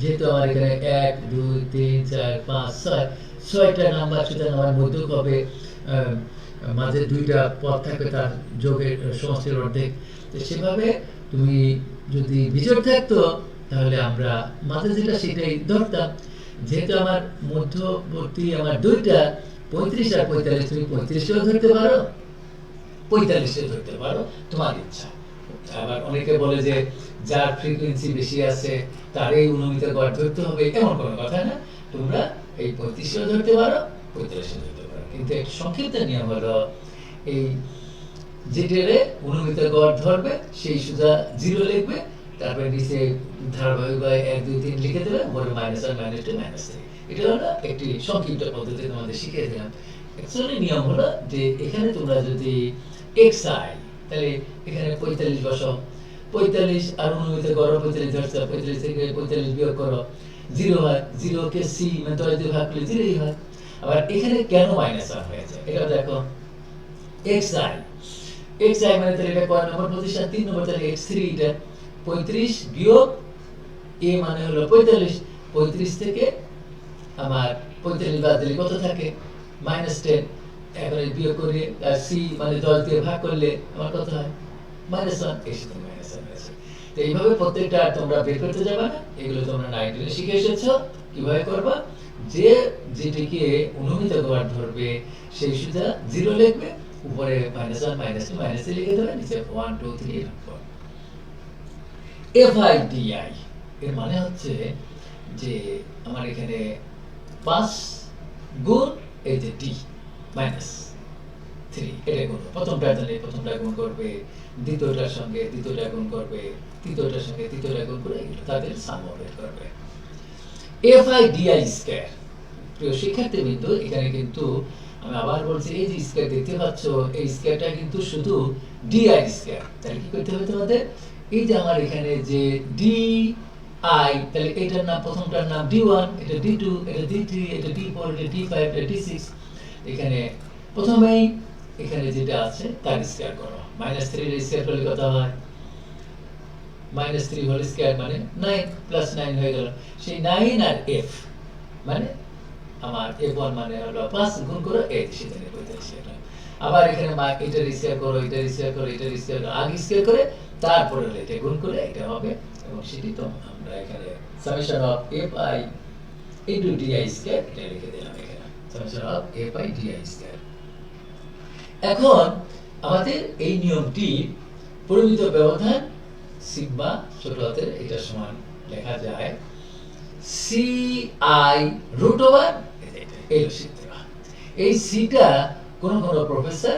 [SPEAKER 1] যেহেতু আমার এখানে 1 2 3 4 5 6 ছয়টা নাম্বার, সুতরাং আমার মধ্যক হবে মাঝে দুইটা পদ থাকবে তার যোগের সমষ্টির অর্ধেক। তো সেভাবে তুমি যদি বিজোড় থাকতো তাহলে আমরা মাঝে যেটা সেটাই ধরতাম। যেহেতু আমার মধ্যবর্তী আমার দুইটা 35 আর 45, তুমি 35ও ধরতে পারো, 45ও ধরতে পারো, তোমার ইচ্ছা। আবার অনেকে বলে যে যার ফ্রিকোয়েন্সি বেশি আছে তারই অনুমিত গড় ধরতে হবে, এমন কোনো কথা না। তোমরা এই 35ও ধরতে পারো, 45ও ধরতে পারো, কিন্তু একটা সংক্ষিপ্ত নিয়ম হলো এই যেটারে অনুমিত গড় ধরবে সেই সোজা 0 লিখবে, তারপরে নিচে ধারাবাহিকভাবে 1 2 3 লিখে দেবে, উপরে -1 -2 -3। এটা হলো একটি সংক্ষিপ্ত পদ্ধতি তোমাদের শিখিয়ে দিলাম। অ্যাকচুয়ালি নিয়ম হলো যে এখানে তোমরা যদি xi, তাহলে এখানে 45 বসাও, 45 আর অনুমিত গড় 45 ধরছো, 45 থেকে 45 বিয়োগ করো, 0 হয়, 0 কে c মানে 10 দিয়ে ভাগ করলে 0ই হয়। আবার এখানে কেন -1 হয়েছে এটা দেখো। xi মানে তাহলে এটা কয় নম্বর পজিশন? 3 নম্বর। তাহলে x3 এটা 35 বিয়োগ a মানে হলো 45। 35 থেকে আমার 45 বাদ দিলে কত থাকে? -10। এবারে বিয়োগ করে আর c মানে 10 দিয়ে ভাগ করলে আমার কত হয়? -1। এই সাথে -1 আছে। তো এইভাবে প্রত্যেকটা তোমরা বের করতে যাবে না, এগুলো তোমরা 9 এ শিখে এসেছো কিভাবে করবা। যে যেটিকে অনুমিত গড় ধরবে সেই সোজা 0 লিখবে, উপরে -1 -2 -3 লিখে দেবে, নিচে 1 2 3 লিখবে। FIDI এর মানে হচ্ছে যে আমার এখানে 5 গুণ এই যে d -3, এটা গুণ প্রথমটা জানি, প্রথমটা গুণ করবে, দ্বিতীয়টার সঙ্গে দ্বিতীয়টা গুণ করবে, তৃতীয়টার সঙ্গে তৃতীয়টা গুণ করে এগুলো তাদের সাম বের করবে। FIDI square. প্রিয় শিক্ষার্থীবৃন্দ, এখানে কিন্তু আমি আবার বলছি, এই যে স্কয়ার দেখতে পাচ্ছ, এই স্কয়ারটা কিন্তু শুধু DI স্কয়ার। তাহলে কি করতে হবে তোমাদের? এই যে আমার এখানে যে DI, তাহলে এটার নাম, প্রথমটার নাম D1, এটা D2, এটা D3, এটা D4, এটা D5, এটা D6। এখানে প্রথমেই এখানে যেটা আছে তার স্কয়ার করো। -3 এর স্কয়ার করলে কত হয়? -3 হোল স্কয়ার মানে 9, +9 হয়ে গেল। সেই 9 আর f মানে আমার f1 মানে হলো 5 গুণ করে এই সেটা 45। আবার এখানে এটার স্কয়ার করো, এটার স্কয়ার করো, এটার স্কয়ার করো, আগে স্কয়ার করে তারপরে এটা গুণ করে এটা হবে, এবং সেটি তো আমরা এখানে summation of fi into di square এটা লিখে দিলাম এখানে, summation of fi di square. এখন আমাদের এই নিয়মটি পরিমিত ব্যবধান সিগমা ছোট হাতের এটা সমান লেখা যায় ci √1, এই সূত্র। এই সিটা কোন কোন প্রফেসর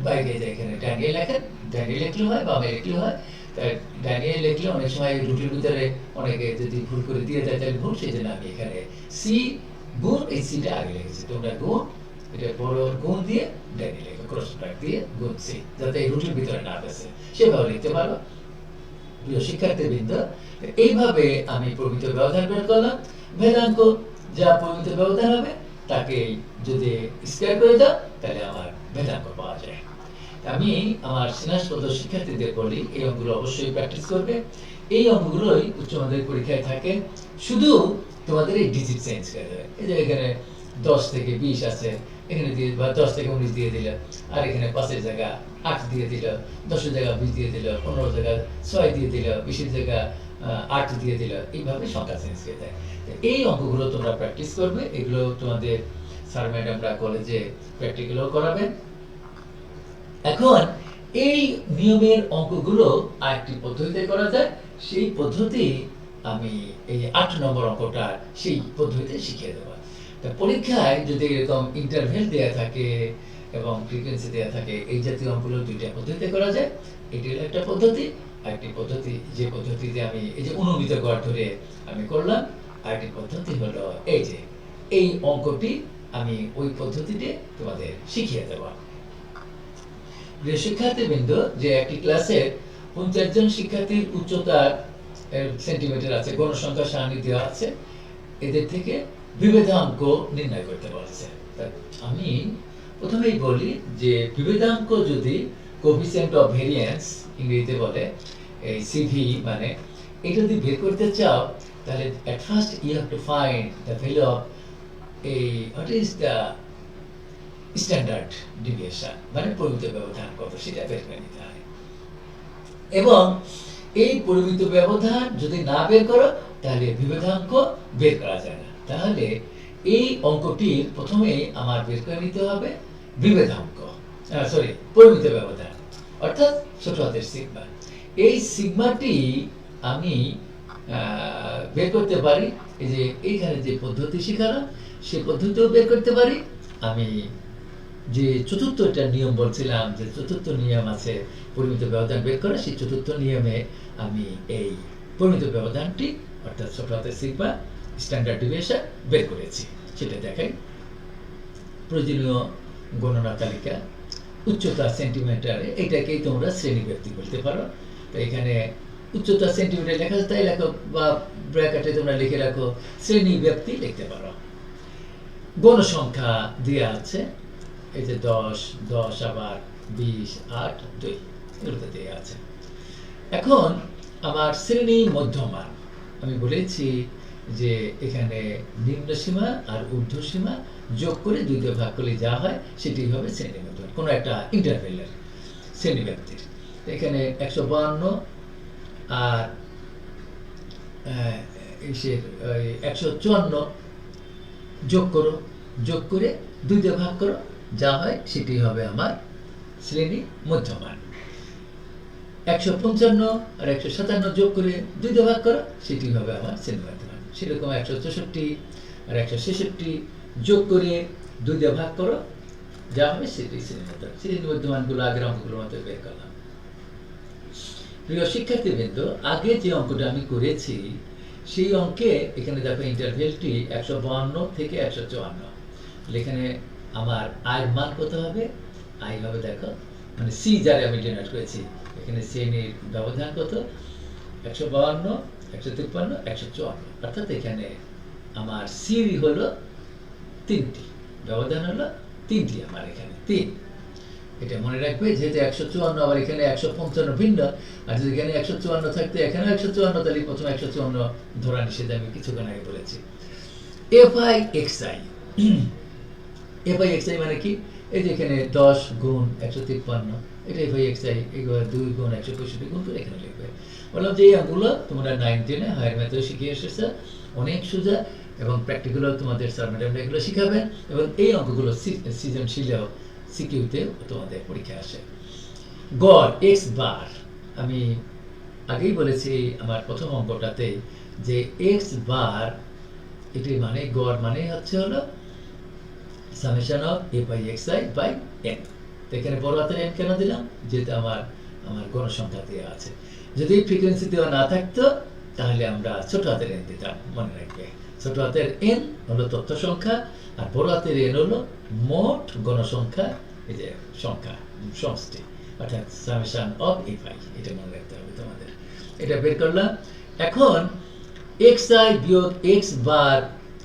[SPEAKER 1] বাইরে যায়, এখানে ড্যানিয়েল লেখেন, ড্যানিয়েল লিখলে হয়, বামে লিখলে হয়। তাই ড্যানিয়েল লিখলে অনেক সময় রুটির ভিতরে অনেকে যদি ভুল করে দিয়ে দেয় তাহলে ভুল, সেই জন্য আমি এখানে সি গুণ এই সিটা আগে লিখেছি। তোমরা গুণ এটা বড় গুণ দিয়ে ড্যানিয়েল লেখো, ক্রস ব্র্যাকেট দিয়ে গুণ সি, যাতে এই রুটির ভিতরে না আসে, সেভাবে লিখতে পারো। প্রিয় শিক্ষার্থীবৃন্দ, এইভাবে আমি প্রমিত ব্যবধান বের করলাম। ভেদাঙ্ক যা প্রমিত ব্যবধান হবে তাকে যদি স্কয়ার করে দাও তাহলে আমার ভেদাঙ্ক পাওয়া যায়। আমি আমার স্নাতক শিক্ষার্থীদের বলি এই অঙ্কগুলো অবশ্যই প্র্যাকটিস করবে। এই অঙ্কগুলোই উচ্চ মাধ্যমিক পরীক্ষায় থাকে, শুধু তোমাদের এই ডিজিট চেঞ্জ করে দেবে। এই যে এখানে 10 থেকে 20 আছে, এখানে দিয়ে বা 10 থেকে 19 দিয়ে দিল, আর এখানে 5-এর জায়গা 8 দিয়ে দিল, 10-এর জায়গা 20 দিয়ে দিল, 15-এর জায়গা 6 দিয়ে দিল, 20-এর জায়গা 8 দিয়ে দিল, এইভাবে সংখ্যা চেঞ্জ করে দেয়। তো এই অঙ্কগুলো তোমরা প্র্যাকটিস করবে, এগুলো তোমাদের স্যার ম্যাডামরা কলেজে প্র্যাকটিক্যালও করাবেন। এখন এই নিয়মের অঙ্কগুলো আরেকটি পদ্ধতিতে করা যায়, সেই পদ্ধতি আমি এই 8 নম্বর অঙ্কটা সেই পদ্ধতিতে শিখিয়ে দেবো। তা পরীক্ষায় যদি এরকম ইন্টারভেল দেয়া থাকে এবং ফ্রিকোয়েন্সি দেয়া থাকে, এই জাতীয় অঙ্কগুলো দুইটা পদ্ধতিতে করা যায়। এটি হলো একটা পদ্ধতি। আরেকটি পদ্ধতি, যে পদ্ধতিতে আমি এই যে অনুমিত গড় ধরে আমি করলাম, আরেকটি পদ্ধতি হলো এই যে এই অঙ্কটি আমি ওই পদ্ধতিতে তোমাদের শিখিয়ে দেবো। প্রিয় শিক্ষার্থীবৃন্দ, যে একটি ক্লাসের 50 জন শিক্ষার্থীর উচ্চতা সেন্টিমিটার আছে, গণসংখ্যা সারণী দেওয়া আছে, এদের থেকে বিভেদাঙ্ক নির্ণয় করতে বলেছে। আমি প্রথমেই বলি যে বিভেদাঙ্ক যদি কোএফিসিয়েন্ট অফ ভেরিয়েন্স ইংরেজিতে বলে, এই সিভি মানে, এটা যদি বের করতে চাও তাহলে at first you have to find the value of what is the standard deviation, মানে পরিমিত ব্যবধান কত, সেটা বের করে নিতে হয়। এবং এই পরিমিত ব্যবধান যদি না বের করো তাহলে বিভেদাঙ্ক বের করা যায় না। তাহলে এই অঙ্কটির প্রথমে আমার বের করে নিতে হবে বিভেদাঙ্ক, পরিমিত ব্যবধান, অর্থাৎ ছোট হাতের সিগমা। এই সিগমাটি আমি বের করতে পারি এই যে এইখানে যে পদ্ধতি শিখালাম সেই পদ্ধতিও বের করতে পারি। আমি যে চতুর্থটা নিয়ম বলছিলাম, যে চতুর্থ নিয়ম আছে পরিমিত ব্যবধান বের করা, সেই চতুর্থ নিয়মে আমি এই পরিমিত ব্যবধানটি অর্থাৎ ছোট হাতের সিগমা স্ট্যান্ডার্ড ডিভিয়েশন বের করেছি, সেটা দেখাই। প্রয়োজনীয় গণনা তালিকা, উচ্চতা সেন্টিমিটারে, এটাকেই তোমরা শ্রেণী ব্যক্তি বলতে পারো। তো এখানে উচ্চতা সেন্টিমিটার লেখা আছে, তাই লেখো, বা ব্র্যাকেটে তোমরা লিখে রাখো শ্রেণী ব্যক্তি লিখতে পারো। গণসংখ্যা দেওয়া আছে, এই যে 10 আবার 20, 8, 2 এগুলোতে দেওয়া আছে। এখন আমার শ্রেণী মধ্যমান, আমি বলেছি যে এখানে নিম্ন সীমা আর ঊর্ধ্ব সীমা যোগ করে 2 দিয়ে ভাগ করলে যা হয় সেটি হবে শ্রেণী মধ্যমান, কোনো একটা ইন্টারভেলের শ্রেণী ব্যক্তির। এখানে 152 আর 154 যোগ করো, যোগ করে 2 দিয়ে ভাগ করো, যা হয় সেটি হবে আমার শ্রেণী মধ্যমান। 155 আর 157 যোগ করে 2 দিয়ে ভাগ করো, সেটি হবে আমার শ্রেণী মধ্যমান। সেরকম 164 আর 166 যোগ করে 2 দিয়ে ভাগ করো, যা হবে সেটি শ্রেণী মধ্যমান। শ্রেণী মধ্যমানগুলো আগের অঙ্কগুলোর মতো বের করলাম। প্রিয় শিক্ষার্থীবৃন্দ, আগে যে অঙ্কটা আমি করেছি সেই অঙ্কে এখানে দেখো ইন্টারভেলটি 152 থেকে 154। এখানে আমার আয়ের মান কত হবে? আয় হবে দেখো, মানে সি যারে আমি জেনারেট করেছি, এখানে শ্রেণীর ব্যবধান কত? 152, 153, 154, অর্থাৎ এখানে আমার সি হলো 3টি, ব্যবধান হলো 3টি, আমার এখানে 3। এটা মনে রাখবে, যেহেতু 154 আবার এখানে 155 ভিন্ন, আর যদি এখানে 154 থাকতে এখানে 154, তাহলে প্রথমে 154 ধরা নিষেধ, আমি কিছুক্ষণ আগে বলেছি। এফআই এক্সআই, এফআই এক্সআই মানে কি? এই যে এখানে 10 গুণ 153, এটা এফআই এক্সআই, এগুলো 2 গুণ 165 গুণ করে এখানে লিখবে। বললাম যে এই অঙ্কগুলো তোমরা 9, 10-এ হায়ার ম্যাথেও শিখিয়ে এসেছে, অনেক সোজা, এবং প্র্যাকটিক্যালও তোমাদের স্যার ম্যাডাম এগুলো শিখাবেন, এবং এই অঙ্কগুলো সৃজনশীলেও সিকিউতে তোমাদের পরীক্ষা আসে। গড় এক্স বার, আমি আগেই বলেছি আমার প্রথম অঙ্কটাতে যে এক্স বার, এটি মানে গড় মানে হচ্ছে হলো summation of A by X I by N. এখানে বড় হাতের এন কেন দিলাম? যেহেতু আমার গণসংখ্যা দেওয়া আছে। যদি ফ্রিকোয়েন্সি দেওয়া না থাকতো তাহলে আমরা ছোট হাতের এন দিতাম, মনে রাখবে। ছোট হাতের এন হলো তথ্য সংখ্যা, আর বড় হাতের এন হলো মোট গণসংখ্যা, এই যে সংখ্যা সমষ্টি, অর্থাৎ সামেশন অফ এ বাই, এটা মনে রাখতে হবে তোমাদের। এটা বের করলাম। এখন এক্স আই বিয়োগ এক্স বার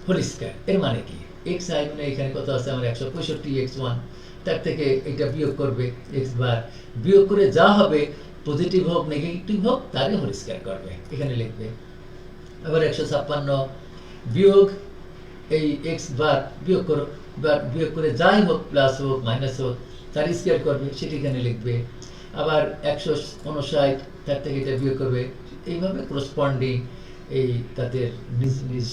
[SPEAKER 1] হোল স্কয়ার, এর মানে কি? এক্স আই মানে এখানে কত আছে আমার 165 x1, তার থেকে এটা বিয়োগ করবে এক্স বার, বিয়োগ করে যা হবে পজিটিভ হোক নেগেটিভ হোক তারে হোল স্কয়ার করবে, এখানে লিখবে। আবার 156 বিয়োগ এই এক্স বার বিয়োগ করো, বা বিয়োগ করে যাই হোক, প্লাস হোক মাইনাস হোক, তার স্কোয়ার করবে, সেটি এখানে লিখবে। আবার 159 তার থেকে এটা বিয়োগ করবে। এইভাবে করসপন্ডিং এই তাদের নিজ নিজ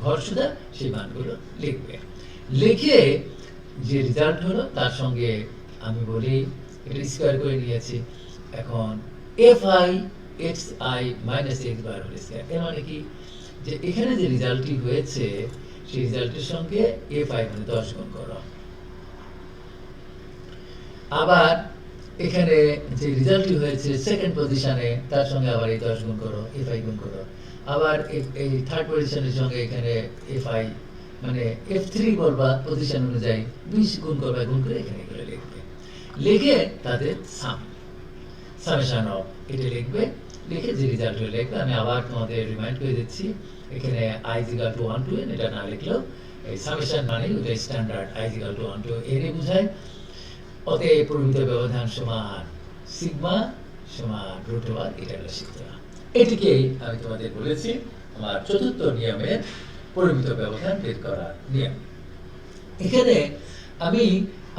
[SPEAKER 1] ঘর সুদা সেই মানগুলো লিখবে। লিখে যে রেজাল্ট হলো তার সঙ্গে আমি বলি এটা স্কোয়ার করে নিয়েছি। এখন fi xi minus x bar whole square, এর মানে কি যে এখানে যে রেজাল্টটি হয়েছে সেই রেজাল্টের সঙ্গে fi মানে 10 গুণ করো। আবার এখানে যে রেজাল্টটি হয়েছে সেকেন্ড পজিশনে তার সঙ্গে আবার এই 10 গুণ করো, fi গুণ করো। আবার এই থার্ড পজিশনের সঙ্গে এখানে fi মানে f3 বলবা পজিশন অনুযায়ী 20 গুণ করবা, গুণ করে এখানে এগুলো লিখবে। লিখে তাদের সামেশন অফ এটা লিখবে। লিখে যে রেজাল্ট হয়ে লিখবে। আমি আবার তোমাদের রিমাইন্ড করে দিচ্ছি, এখানে i is equal to 1 to n এটা না লিখলেও এই সামেশন মানে ওটা standard i is equal to 1 to n এ বোঝায়। অতএব পরিমিত ব্যবধান সমান সিগমা সমান রুট ওভার এটা হলো সূত্র। এটিকেই আমি তোমাদের বলেছি আমার চতুর্থ নিয়মের পরিমিত ব্যবধান বের করার নিয়ম। এখানে আমি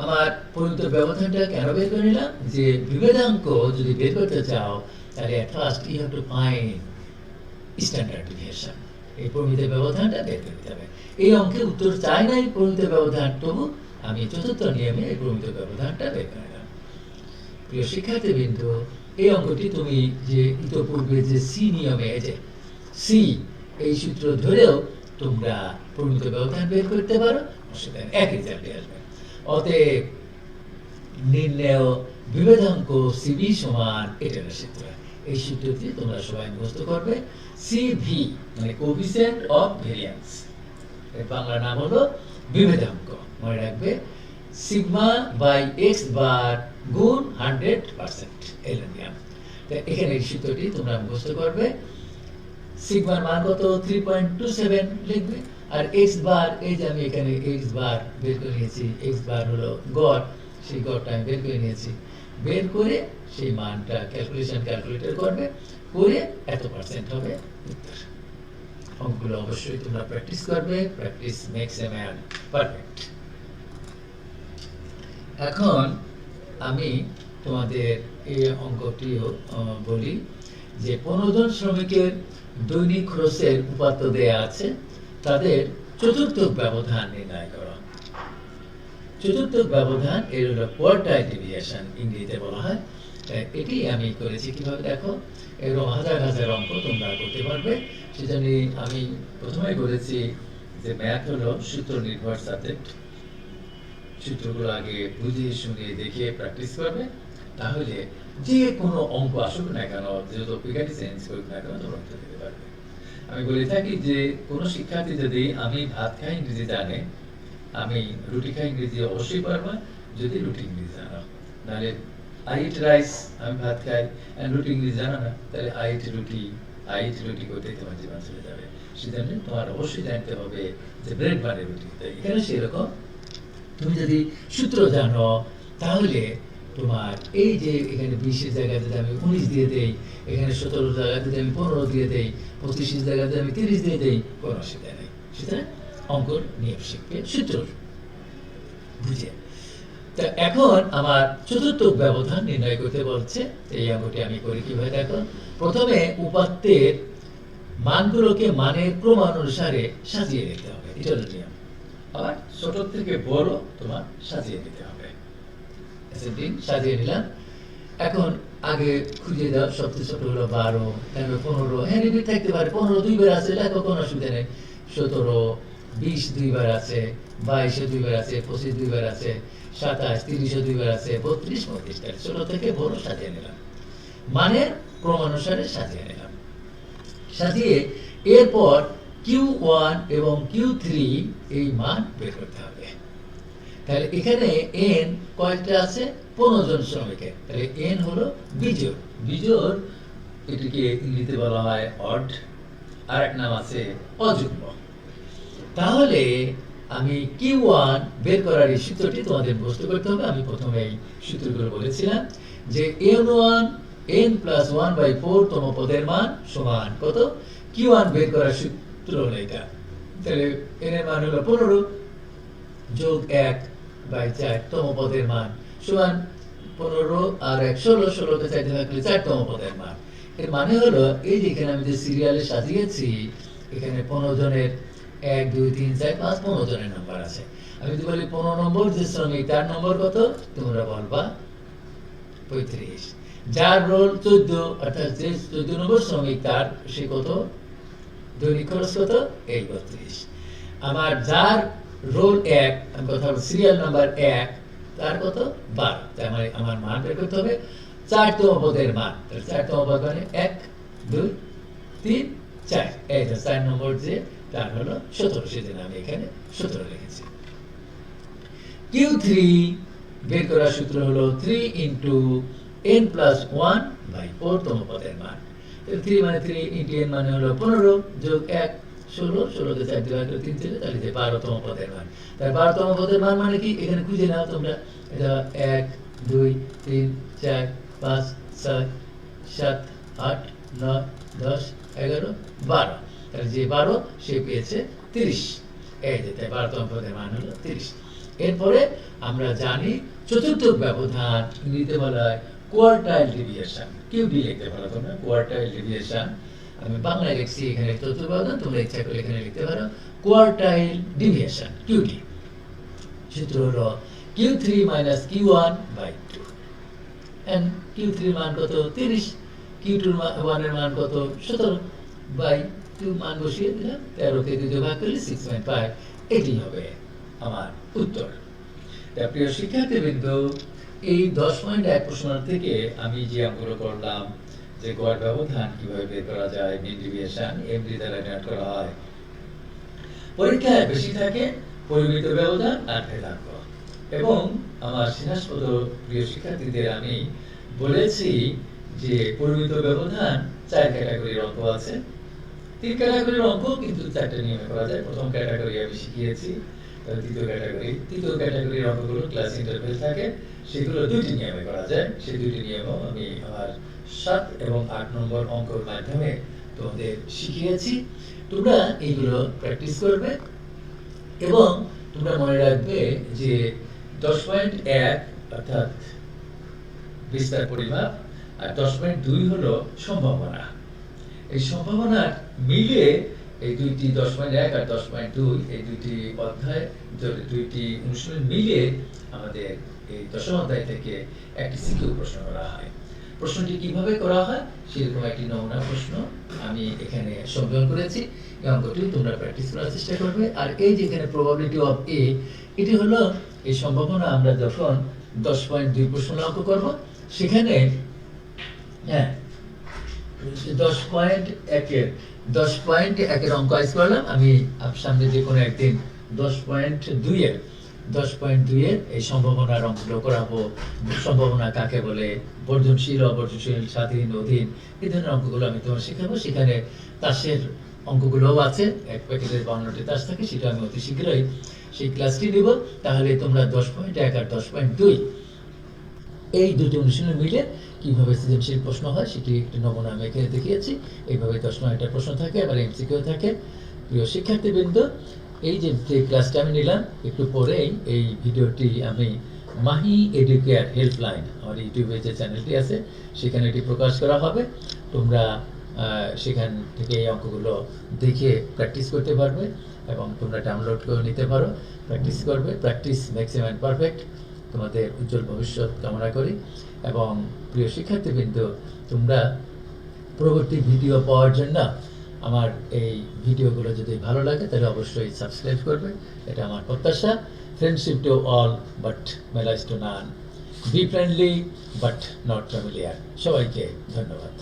[SPEAKER 1] আমার পরিমিত ব্যবধানটা কেন বের করে নিলাম, যে বিভেদাঙ্ক যদি বের করতে চাও তাহলে first you have to find standard deviation. এই পরিমিত ব্যবধানটা বের করতে হবে। এই অঙ্কে উত্তর চাই নাই পরিমিত ব্যবধান, তবু আমি চতুর্থ নিয়মে এই পরিমিত ব্যবধানটা বের করে নিলাম। প্রিয় শিক্ষার্থীবৃন্দ, এই অঙ্কটি তুমি যে ইতোপূর্বে যে সি নিয়মে যে সি এই সূত্র ধরেও তোমরা পরিমিত ব্যবধান বের করতে পারো, অসুবিধা নেই, এক রেজাল্টে আসবে। অতএব নির্ণেয় বিভেদাঙ্ক সিবি সমান এটা সূত্র। এই সূত্রটি তোমরা সবাই মুখস্থ করবে। সিভি মানে কোএফিসিয়েন্ট অফ ভেরিয়েন্স, এর বাংলা নাম হলো বিভেদাঙ্ক। মনে রাখবে সিগমা বাই এক্স বার গুণ 100% এর নিয়ম। তো এখানে এই সূত্রটি তোমরা মুখস্থ করবে। সিগমার মান কত 3.27 লিখবে। আর এক্স বার, এই যে আমি এখানে এক্স বার বের করে নিয়েছি, এক্স বার হলো গড়, সেই গড়টা আমি বের করে নিয়েছি। বের করে সেই মানটা ক্যালকুলেটর করবে, করে এত পার্সেন্ট হবে উত্তর। অঙ্কগুলো অবশ্যই তোমরা প্র্যাকটিস করবে, practice makes a man perfect. এখন আমি তোমাদের এই অঙ্কটিও বলি যে 15 জন শ্রমিকের দৈনিক খরচের উপাত্ত দেয়া আছে, তাদের চতুর্থ ব্যবধান নির্ণয় করো। চতুর্থ ব্যবধান এর হলো কোয়ার্টাইল ডেভিয়েশন ইংরেজিতে বলা হয়। এটি আমি করেছি কিভাবে দেখো, এরকম হাজার হাজার অঙ্ক তোমরা করতে পারবে। সেজন্য আমি প্রথমে করেছি যে ম্যাথ হলো সূত্র নির্ভর সাবজেক্ট। সূত্রগুলো আগে বুঝে শুনে দেখে প্র্যাকটিস করবে, তাহলে যে কোনো অঙ্ক আসুক না কেন, যত পিকারি চেঞ্জ করুক না কেন, তোমরা উত্তর দিতে পারবে। আমি বলে থাকি যে কোনো শিক্ষার্থী যদি আমি ভাত খাই ইংরেজি জানে, আমি রুটি খাই ইংরেজি অবশ্যই পারবা, যদি রুটি ইংরেজি জানো। নাহলে আই ইট রাইস, আমি ভাত খাই, রুটি ইংরেজি জানো না, তাহলে আই ইট রুটি করতে তোমার জীবন চলে যাবে। সেজন্য তোমার অবশ্যই জানতে হবে যে ব্রেড মানে রুটি। তাই এখানে সেরকম তুমি যদি সূত্র জানো, তাহলে তোমার এই যে এখানে 20-এর জায়গায় যদি আমি 19 দিয়ে দেই, এখানে 17 জায়গায় যদি আমি 15 দিয়ে দেই, 25-এর জায়গায় যদি আমি 30 দিয়ে দেই, কোনো অসুবিধা নেই। সুতরাং অঙ্কর নিয়ম শিখবে সূত্র বুঝে। তা এখন আমার চতুর্থ ব্যবধান নির্ণয় করতে বলছে। এই অঙ্কটি আমি করি কিভাবে দেখো। প্রথমে উপাত্তের মানগুলোকে মানের ক্রমানুসারে সাজিয়ে নিতে হবে, এটা হলো নিয়ম। আবার ছোট থেকে বড় তোমার সাজিয়ে নিতে হবে। সাজিয়ে নিলাম। এখন আগে খুঁজে দাও, সবচেয়ে ছোট হলো 12, তারপরে 15, হ্যাঁ রিপিট থাকতে পারে, 15 দুইবার আছে, লেখো, কোনো অসুবিধা নেই। 17, 20 দুইবার আছে, 22 দুইবার আছে, 25 দুইবার আছে, 27, 30 দুইবার আছে, 32, 35, ছোট থেকে বড় সাজিয়ে নিলাম। মানের ক্রমানুসারে সাজিয়ে নিলাম। সাজিয়ে এরপর Q1 এবং Q3 এই মান বের করতে হবে। তাহলে এখানে n কয়টা আছে? 15 জন শ্রমিকের। তাহলে n হলো বিজোড়। বিজোড় এটিকে ইংরেজিতে বলা হয় অড, আর এক নাম আছে অযুগ্ম। তাহলে আমি Q1 বের করার এই সূত্রটি তোমাদের মুখস্থ করতে হবে। আমি প্রথমেই সূত্রগুলো বলেছিলাম যে n1 n+1/4 তম পদের মান সমান কত? Q1 বের করার সূত্র হলো এটা। তাহলে n এর মান হলো 15, যোগ 1 বাই 4 তম পদের মান সমান 15 আর 1 16, 16কে 4 দিয়ে ভাগ করলে 4 তম পদের মান। এর মানে হলো এই যে এখানে আমি যে সিরিয়ালে সাজিয়েছি এখানে 15 জনের 1 2 3 4 5 15 জনের নাম্বার আছে। আমি যদি বলি 15 নম্বর যে শ্রমিক তার নম্বর কত, তোমরা বলবা 35। যার রোল 14 অর্থাৎ যে 14 নম্বর শ্রমিক তার সে কত, দৈনিক খরচ কত, এই 32। আমার যার রোল 1 আমি কথা বলছি সিরিয়াল নাম্বার 1 তার কত 12। তার মানে আমার মান বের করতে হবে 4 তম পদের মান। তাহলে 4 তম পদ মানে 1 2 3 4, এই যে 4 নম্বর যে তার হলো 17, সেজন্য আমি এখানে 17 লিখেছি। Q3 বের করার সূত্র হলো 3 ইনটু n প্লাস 1 বাই 4 তম পদের মান। 3 মানে 3 ইনটু n মানে হলো 15 যোগ 1 16, 16কে 4 দিয়ে ভাগ করে 3 ছিল, তাহলে যে 12 তম পদের মান। তাই 12 তম পদের মান মানে কি এখানে খুঁজে নাও তোমরা। এটা 1 2 3 4 5 6 7 8 9 10 11 12, তাহলে যে 12 সে পেয়েছে 30। এই যে তাই 12 তম পদের মান হলো 30। এরপরে আমরা জানি চতুর্থ ব্যবধান ইংরেজিতে বলা হয় কোয়ার্টাইল ডেভিয়েশন। কিউডি লিখতে পারো তোমরা, কোয়ার্টাইল ডেভিয়েশন। আমি বাংলায় লিখছি এখানে চতুর্থ ব্যবধান, তোমরা ইচ্ছা করলে এখানে লিখতে পারো কোয়ার্টাইল ডেভিয়েশন কিউডি। সূত্র হলো Q3 minus Q1 by 2 and Q3 মান কত 30, Q2 এর মান কত 17 বাই 2 মান বসিয়ে দিলাম, 13কে 2 দিয়ে ভাগ করলে 6.5, এটি হবে আমার উত্তর। তা প্রিয় শিক্ষার্থীবৃন্দ, এই 10.1 প্রশ্ন থেকে আমি যে অঙ্কগুলো করলাম যে গড় ব্যবধান কিভাবে বের করা যায়, মিন ডেভিয়েশন এমডি দ্বারা নির্ণয় করা হয়, পরীক্ষায় বেশি থাকে পরিমিত ব্যবধান আর ভেদাঙ্ক। এবং আমার সিনাসপদ প্রিয় শিক্ষার্থীদের আমি বলেছি যে পরিমিত ব্যবধান 4 ক্যাটাগরির অঙ্ক আছে। 3 ক্যাটাগরির অঙ্ক কিন্তু 4টা নিয়মে করা যায়। প্রথম ক্যাটাগরি আমি শিখিয়েছি, তৃতীয় ক্যাটাগরির অঙ্কগুলো ক্লাস ইন্টারভেল থাকে, সেগুলো 2টি নিয়মে করা যায়। সেই 2টি নিয়মও আমি আমার 7 এবং 8 নম্বর অঙ্কের মাধ্যমে তোমাদের শিখিয়েছি। তোমরা এইগুলো প্র্যাকটিস করবে এবং তোমরা মনে রাখবে যে 10.1 অর্থাৎ বিস্তার পরিমাপ আর 10.2 হলো সম্ভাবনা। এই সম্ভাবনার মিলে এই দুইটি 10.1 আর 10.2 এই দুইটি অধ্যায়, দুইটি অনুশীলন মিলে আমাদের এই দশম অধ্যায় থেকে একটি সিকিউ প্রশ্ন করা হয়। প্রশ্নটি কিভাবে করা হয় সেরকম একটি নমুনা প্রশ্ন আমি এখানে সংযোজন করেছি। এই অঙ্কটি তোমরা প্র্যাকটিস করার চেষ্টা করবে। আর এই যে এখানে প্রবাবিলিটি অফ এ, এটি হলো এই সম্ভাবনা আমরা যখন 10.2 প্রশ্ন অঙ্ক করব সেখানে 10.1 এর অঙ্ক আইস করলাম। আমি সামনে যে কোনো একদিন 10.2 এর এই সম্ভাবনার অঙ্কগুলো করাবো। সম্ভাবনা কাকে বলে, বর্ধনশীল, অবর্ধনশীল, স্বাধীন, অধীন, এই ধরনের অঙ্কগুলো আমি তোমার শেখাবো। সেখানে তাসের অঙ্কগুলোও আছে, এক প্যাকেটের 52টি তাস থাকে, সেটা আমি অতি শীঘ্রই সেই ক্লাসটি নিব। তাহলে তোমরা 10.1 আর 10.2 এই দুটি অনুশীলন মিলে কিভাবে সৃজনশীল প্রশ্ন হয় সেটি একটি নমুনা আমি এখানে দেখিয়েছি। এইভাবে 10 প্রশ্ন থাকে, আবার এমসিকিউ থাকে। প্রিয় শিক্ষার্থীবৃন্দ, এই যে ক্লাসটা আমি নিলাম, একটু পরেই এই ভিডিওটি আমি মাহি এডুকেয়ার হেল্পলাইন, আমার ইউটিউবে যে চ্যানেলটি আছে সেখানে এটি প্রকাশ করা হবে। তোমরা সেখান থেকে এই অঙ্কগুলো দেখে প্র্যাকটিস করতে পারবে এবং তোমরা ডাউনলোড করে নিতে পারো, প্র্যাকটিস করবে। Practice makes a man perfect. তোমাদের উজ্জ্বল ভবিষ্যৎ কামনা করি। এবং প্রিয় শিক্ষার্থীবৃন্দ, তোমরা পরবর্তী ভিডিও পাওয়ার জন্য আমার এই ভিডিওগুলো যদি ভালো লাগে তাহলে অবশ্যই সাবস্ক্রাইব করবে, এটা আমার প্রত্যাশা। Friendship to all but মেলাইজ two naan, B friendly but not familiar. সবাইকে ধন্যবাদ।